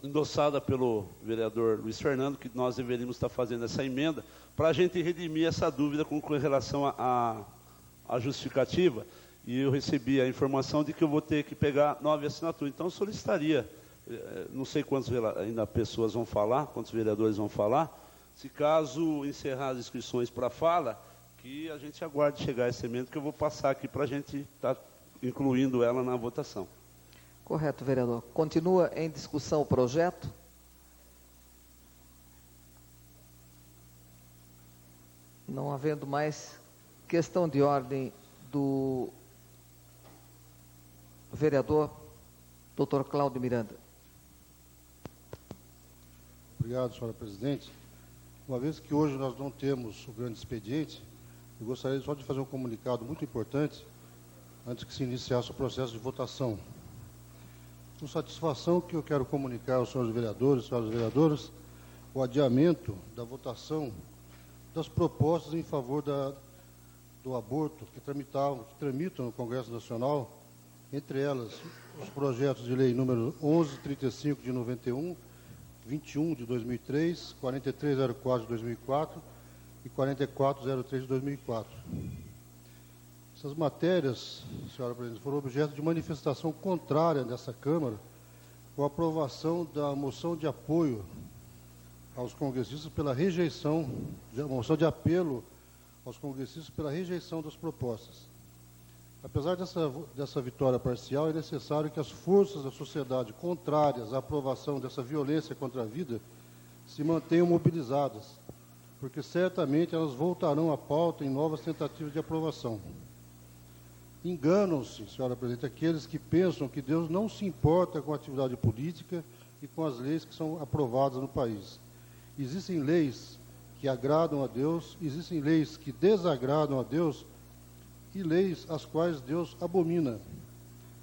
endossada pelo vereador Luiz Fernando, que nós deveríamos estar fazendo essa emenda, para a gente redimir essa dúvida com relação à justificativa. E eu recebi a informação de que eu vou ter que pegar 9 assinaturas. Então, eu solicitaria, não sei quantas ainda pessoas vão falar, quantos vereadores vão falar, se caso encerrar as inscrições para fala, que a gente aguarde chegar essa emenda, que eu vou passar aqui para a gente estar incluindo ela na votação. Correto, vereador. Continua em discussão o projeto. Não havendo mais questão de ordem do vereador Dr. Cláudio Miranda. Obrigado, senhora presidente. Uma vez que hoje nós não temos o grande expediente, eu gostaria só de fazer um comunicado muito importante antes que se iniciasse o processo de votação. Com satisfação que eu quero comunicar aos senhores vereadores, senhoras vereadoras, o adiamento da votação das propostas em favor do aborto que tramitam no Congresso Nacional, entre elas os projetos de lei número 1135 de 91, 21 de 2003, 4304 de 2004 e 4403 de 2004. Essas matérias, senhora presidente, foram objeto de manifestação contrária dessa Câmara com a aprovação da moção de apoio aos congressistas pela rejeição, a moção de apelo aos congressistas pela rejeição das propostas. Apesar dessa vitória parcial, é necessário que as forças da sociedade contrárias à aprovação dessa violência contra a vida se mantenham mobilizadas, porque certamente elas voltarão à pauta em novas tentativas de aprovação. Enganam-se, senhora presidente, aqueles que pensam que Deus não se importa com a atividade política e com as leis que são aprovadas no país. Existem leis que agradam a Deus, existem leis que desagradam a Deus e leis as quais Deus abomina.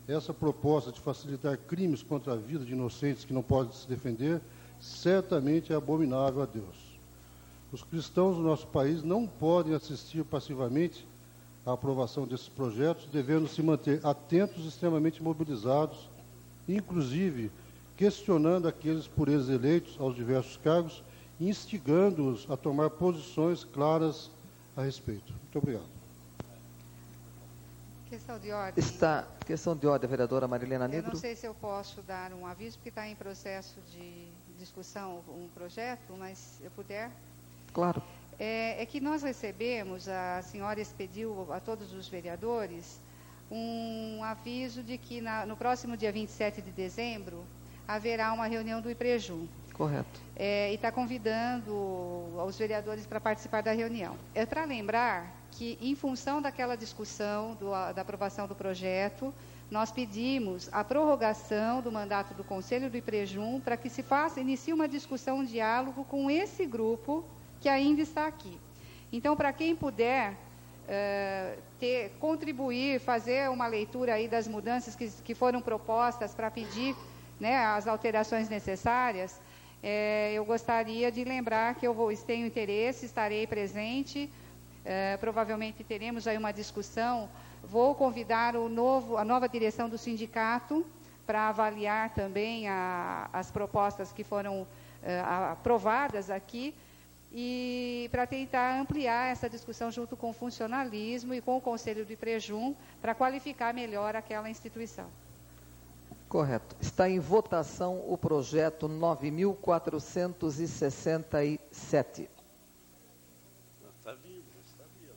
Essa proposta de facilitar crimes contra a vida de inocentes que não podem se defender certamente é abominável a Deus. Os cristãos do nosso país não podem assistir passivamente à aprovação desses projetos, devendo se manter atentos e extremamente mobilizados, inclusive questionando aqueles por eles eleitos aos diversos cargos, instigando-os a tomar posições claras a respeito. Muito obrigado. Questão de ordem. Questão de ordem, vereadora Marilena Negro. Eu não sei se eu posso dar um aviso, porque está em processo de discussão um projeto, mas se eu puder. Claro. É que nós recebemos, a senhora expediu a todos os vereadores um aviso de que no próximo dia 27 de dezembro haverá uma reunião do IPREJUM. Correto. E está convidando os vereadores para participar da reunião. É para lembrar que, em função daquela discussão da aprovação do projeto, nós pedimos a prorrogação do mandato do Conselho do IPREJUM para que se inicie uma discussão, um diálogo com esse grupo que ainda está aqui. Então, para quem puder contribuir, fazer uma leitura aí das mudanças que foram propostas para pedir, né, as alterações necessárias, eu gostaria de lembrar que eu tenho interesse, estarei presente, provavelmente teremos aí uma discussão. Vou convidar a nova direção do sindicato para avaliar também as propostas que foram aprovadas aqui, e para tentar ampliar essa discussão junto com o funcionalismo e com o Conselho do IPREJUM para qualificar melhor aquela instituição. Correto. Está em votação o projeto 9.467. Está vindo, está vindo.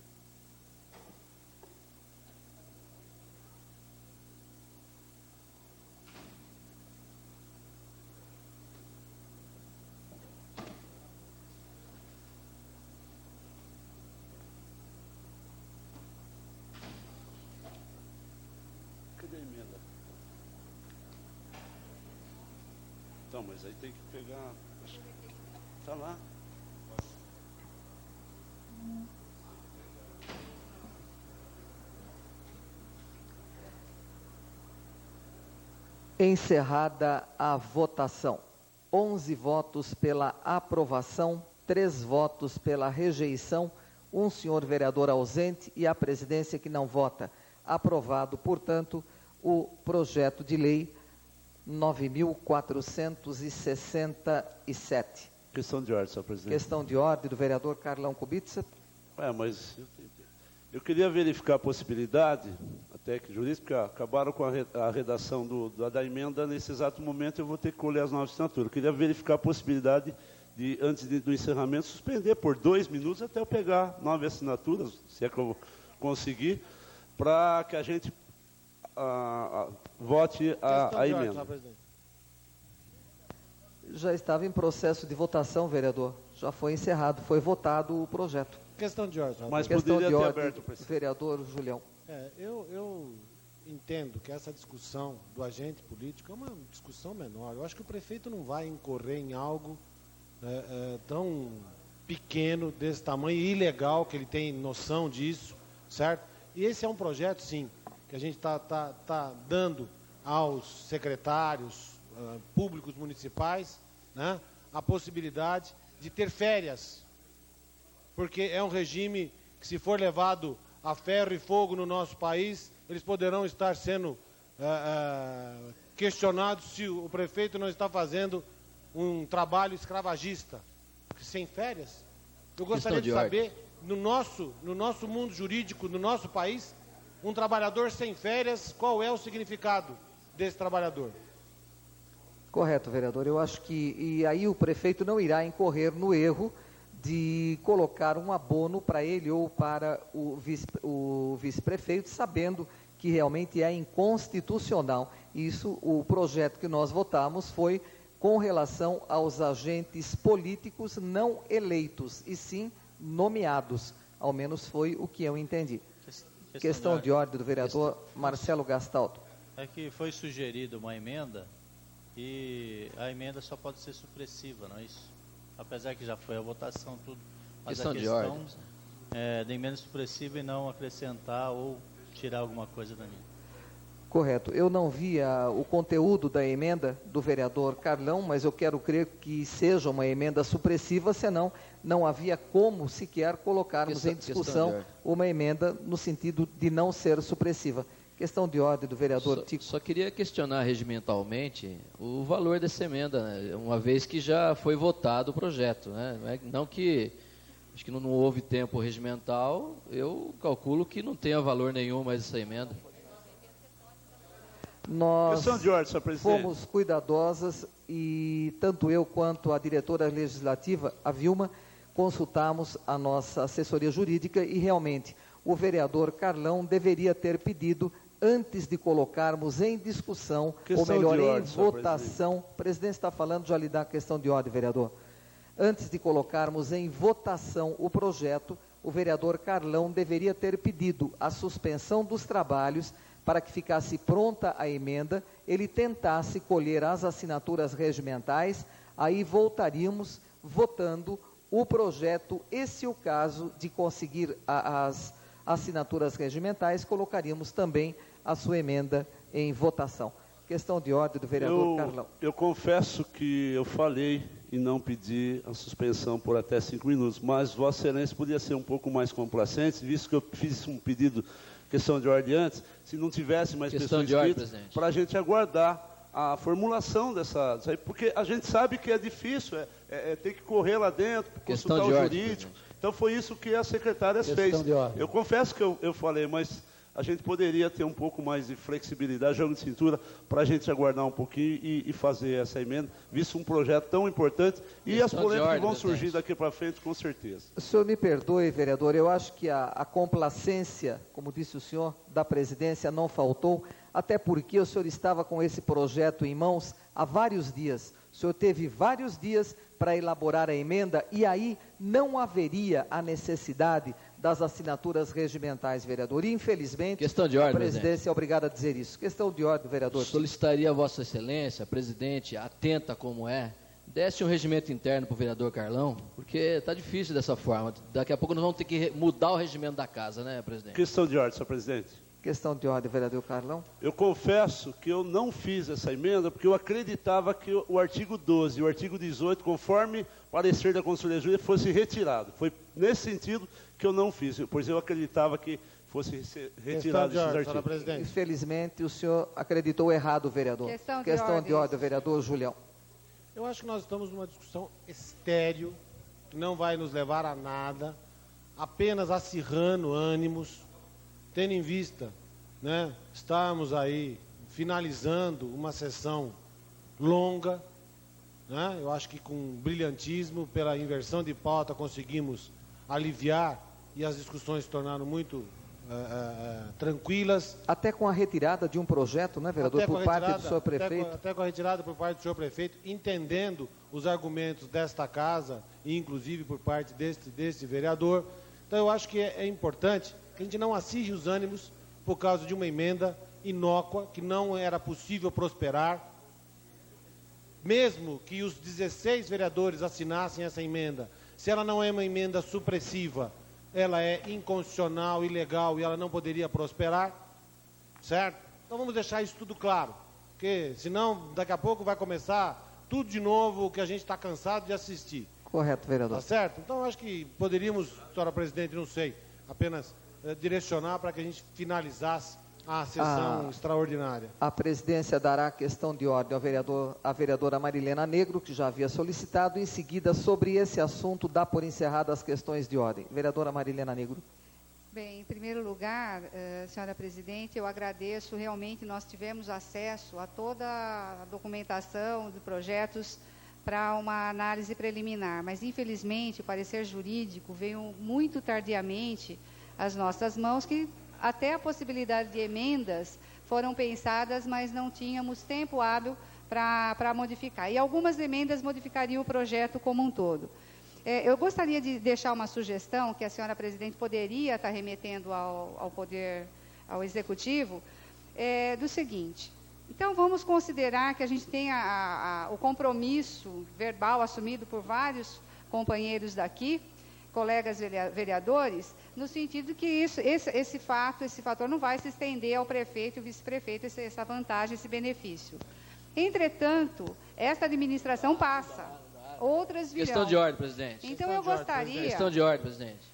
Então, mas aí tem que pegar... Está lá. Encerrada a votação. 11 votos pela aprovação, 3 votos pela rejeição, um senhor vereador ausente e a presidência que não vota. Aprovado, portanto, o projeto de lei 9.467. Questão de ordem, senhor presidente. Questão de ordem do vereador Carlão Kubitsa. Mas eu queria verificar a possibilidade, a técnica jurídica, porque acabaram com a redação da emenda, nesse exato momento eu vou ter que colher as 9 assinaturas. Eu queria verificar a possibilidade de, antes do encerramento, suspender por 2 minutos até eu pegar 9 assinaturas, se é que eu conseguir, para que a gente vote a emenda. Já estava em processo de votação, vereador. Já foi encerrado, foi votado o projeto. Questão de ordem. Mas questão poderia de ter ordem, aberto, presidente. vereador Julião. Eu entendo que essa discussão do agente político é uma discussão menor. Eu acho que o prefeito não vai incorrer em algo tão pequeno, desse tamanho, ilegal, que ele tem noção disso, certo? E esse é um projeto, sim, que a gente tá dando aos secretários públicos municipais, né, a possibilidade de ter férias, porque é um regime que, se for levado a ferro e fogo no nosso país, eles poderão estar sendo questionados se o prefeito não está fazendo um trabalho escravagista, sem férias. Eu gostaria de saber, no nosso mundo jurídico, no nosso país, um trabalhador sem férias, qual é o significado desse trabalhador? Correto, vereador. Eu acho que, e aí o prefeito não irá incorrer no erro de colocar um abono para ele ou para o vice-prefeito, sabendo que realmente é inconstitucional. Isso, o projeto que nós votamos foi com relação aos agentes políticos não eleitos, e sim nomeados. Ao menos foi o que eu entendi. Questão de ordem do vereador Marcelo Gastaldo. É que foi sugerida uma emenda e a emenda só pode ser supressiva, não é isso? Apesar que já foi a votação, tudo. Mas Questão a de questão ordem. Da emenda supressiva e não acrescentar ou tirar alguma coisa da minha. Correto. Eu não vi o conteúdo da emenda do vereador Carlão, mas eu quero crer que seja uma emenda supressiva, senão não havia como sequer colocarmos em discussão uma emenda no sentido de não ser supressiva. Questão de ordem do vereador Tico. Só queria questionar regimentalmente o valor dessa emenda, né? Uma vez que já foi votado o projeto, né? Não que, acho que não houve tempo regimental, eu calculo que não tenha valor nenhum mais essa emenda. Nós Questão de ordem, senhor presidente. fomos cuidadosas e tanto eu quanto a diretora legislativa, a Vilma, consultamos a nossa assessoria jurídica e realmente o vereador Carlão deveria ter pedido, antes de colocarmos em discussão, ou melhor, em votação, o presidente está falando, já lhe dá a questão de ordem, vereador. Antes de colocarmos em votação o projeto, o vereador Carlão deveria ter pedido a suspensão dos trabalhos para que ficasse pronta a emenda, ele tentasse colher as assinaturas regimentais, aí voltaríamos votando o projeto, e se o caso de conseguir as assinaturas regimentais, colocaríamos também a sua emenda em votação. Questão de ordem do vereador Carlão. Eu confesso que eu falei e não pedi a suspensão por até 5 minutos, mas Vossa Excelência podia ser um pouco mais complacente, visto que eu fiz um pedido, questão de ordem antes, se não tivesse mais pessoas inscritas, para a gente aguardar a formulação dessa, porque a gente sabe que é difícil, ter que correr lá dentro, consultar o jurídico. Então foi isso que a secretária fez. Eu confesso que eu falei, mas a gente poderia ter um pouco mais de flexibilidade, jogo de cintura, para a gente aguardar um pouquinho e fazer essa emenda, visto um projeto tão importante e as polêmicas que vão surgir daqui para frente, com certeza. O senhor me perdoe, vereador, eu acho que a complacência, como disse o senhor, da presidência não faltou, até porque o senhor estava com esse projeto em mãos há vários dias. O senhor teve vários dias para elaborar a emenda e aí não haveria a necessidade das assinaturas regimentais, vereador. Infelizmente, questão de ordem, a presidência é obrigada a dizer isso. Questão de ordem, vereador. Solicitaria a Vossa Excelência, presidente, atenta como é, desse um regimento interno para o vereador Carlão, porque está difícil dessa forma. Daqui a pouco nós vamos ter que mudar o regimento da casa, né, presidente? Questão de ordem, senhor presidente. Questão de ordem, vereador Carlão. Eu confesso que eu não fiz essa emenda porque eu acreditava que o artigo 12 e o artigo 18, conforme parecer da Conselheira Júlia, fosse retirado. Foi nesse sentido que eu não fiz, pois eu acreditava que fosse retirado esses artigos. Infelizmente, o senhor acreditou errado, vereador. Questão de ordem, vereador Julião. Eu acho que nós estamos numa discussão estéril, que não vai nos levar a nada, apenas acirrando ânimos, tendo em vista, né, estamos aí finalizando uma sessão longa, né, eu acho que com brilhantismo, pela inversão de pauta, conseguimos aliviar e as discussões se tornaram muito tranquilas. Até com a retirada de um projeto, né, vereador, por parte do senhor prefeito? Até com a retirada por parte do senhor prefeito, entendendo os argumentos desta casa, e inclusive por parte deste vereador. Então, eu acho que é importante que a gente não acirre os ânimos por causa de uma emenda inócua, que não era possível prosperar. Mesmo que os 16 vereadores assinassem essa emenda, se ela não é uma emenda supressiva, ela é inconstitucional, ilegal e ela não poderia prosperar, certo? Então vamos deixar isso tudo claro, porque senão daqui a pouco vai começar tudo de novo, o que a gente está cansado de assistir. Correto, vereador. Tá certo? Então acho que poderíamos, senhora presidente, não sei, apenas direcionar para que a gente finalizasse a sessão extraordinária. A presidência dará a questão de ordem à vereadora Marilena Negro, que já havia solicitado. Em seguida, sobre esse assunto, dá por encerrada as questões de ordem. Vereadora Marilena Negro. Bem, em primeiro lugar, senhora presidente, eu agradeço. Realmente, nós tivemos acesso a toda a documentação de projetos para uma análise preliminar, mas, infelizmente, o parecer jurídico veio muito tardiamente às nossas mãos, que até a possibilidade de emendas foram pensadas, mas não tínhamos tempo hábil para modificar. E algumas emendas modificariam o projeto como um todo. Eu gostaria de deixar uma sugestão que a senhora presidente poderia estar remetendo ao Executivo, do seguinte. Então, vamos considerar que a gente tem o compromisso verbal assumido por vários companheiros daqui, colegas vereadores, no sentido que esse fator não vai se estender ao prefeito e vice-prefeito, essa vantagem, esse benefício. Entretanto, esta administração passa, outras virão. Questão de ordem, presidente. Então, eu gostaria... Questão de ordem, presidente.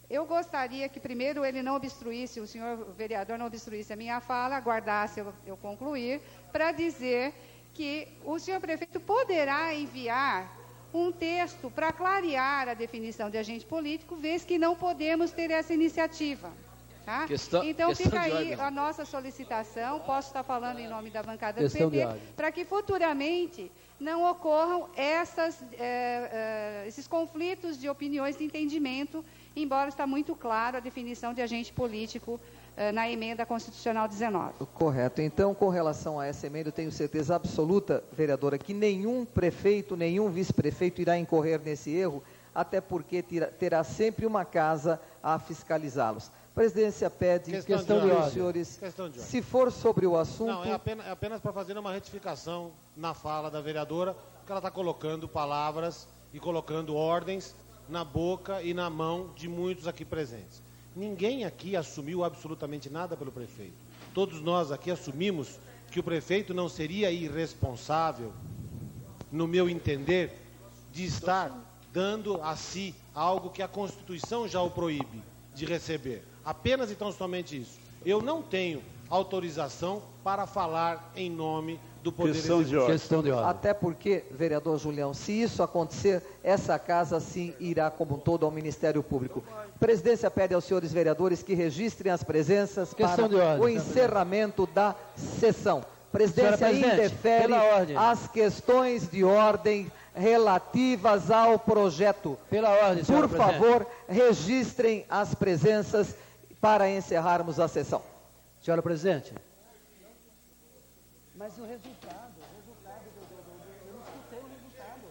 Eu gostaria que, primeiro, ele não obstruísse, o senhor vereador não obstruísse a minha fala, aguardasse eu concluir, para dizer que o senhor prefeito poderá enviar um texto para clarear a definição de agente político, vez que não podemos ter essa iniciativa. Tá? Então, fica aí a nossa solicitação, posso estar falando em nome da bancada do PT, para que futuramente não ocorram esses conflitos de opiniões de entendimento, embora está muito claro a definição de agente político na emenda constitucional 19. Correto. Então, com relação a essa emenda, eu tenho certeza absoluta, vereadora, que nenhum prefeito, nenhum vice-prefeito irá incorrer nesse erro, até porque terá sempre uma casa a fiscalizá-los. A presidência pede que os senhores, se for sobre o assunto... Não, é apenas para fazer uma retificação na fala da vereadora, que ela está colocando palavras e colocando ordens na boca e na mão de muitos aqui presentes. Ninguém aqui assumiu absolutamente nada pelo prefeito. Todos nós aqui assumimos que o prefeito não seria irresponsável, no meu entender, de estar dando a si algo que a Constituição já o proíbe de receber. Apenas e tão somente isso. Eu não tenho autorização para falar em nome do Poder Executivo. Questão de ordem. Até porque, vereador Julião, se isso acontecer, essa casa sim irá como um todo ao Ministério Público. A presidência pede aos senhores vereadores que registrem as presenças para o encerramento da sessão. Presidência indefere as questões de ordem relativas ao projeto. Pela ordem, senhora Por favor, registrem as presenças para encerrarmos a sessão. Senhora presidente. Mas o resultado, eu não escutei o resultado.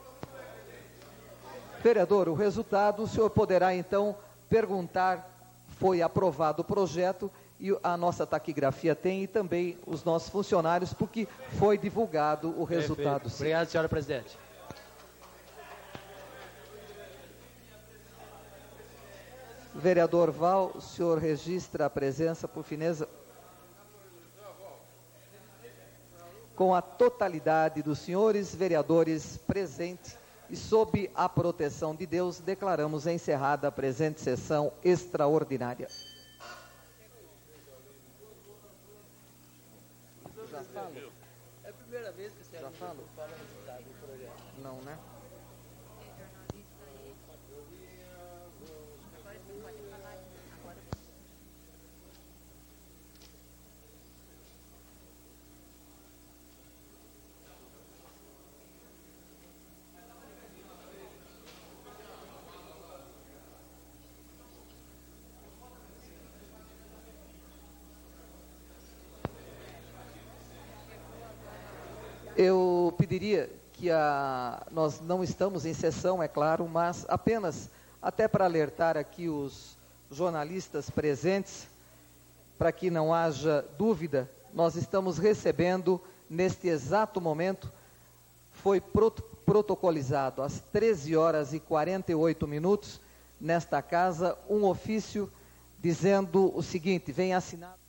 Vereador, o resultado, o senhor poderá então perguntar foi aprovado o projeto e a nossa taquigrafia tem e também os nossos funcionários, porque foi divulgado o resultado. Perfeito. Obrigado, senhora presidente. Vereador Val, o senhor registra a presença, por fineza. Com a totalidade dos senhores vereadores presentes e sob a proteção de Deus, declaramos encerrada a presente sessão extraordinária. Já falo? É a primeira vez que você Já falo? fala o resultado do projeto. Não, né? Eu pediria que nós não estamos em sessão, é claro, mas apenas, até para alertar aqui os jornalistas presentes, para que não haja dúvida, nós estamos recebendo, neste exato momento, foi protocolizado às 13 horas e 48 minutos, nesta casa, um ofício dizendo o seguinte: vem assinado...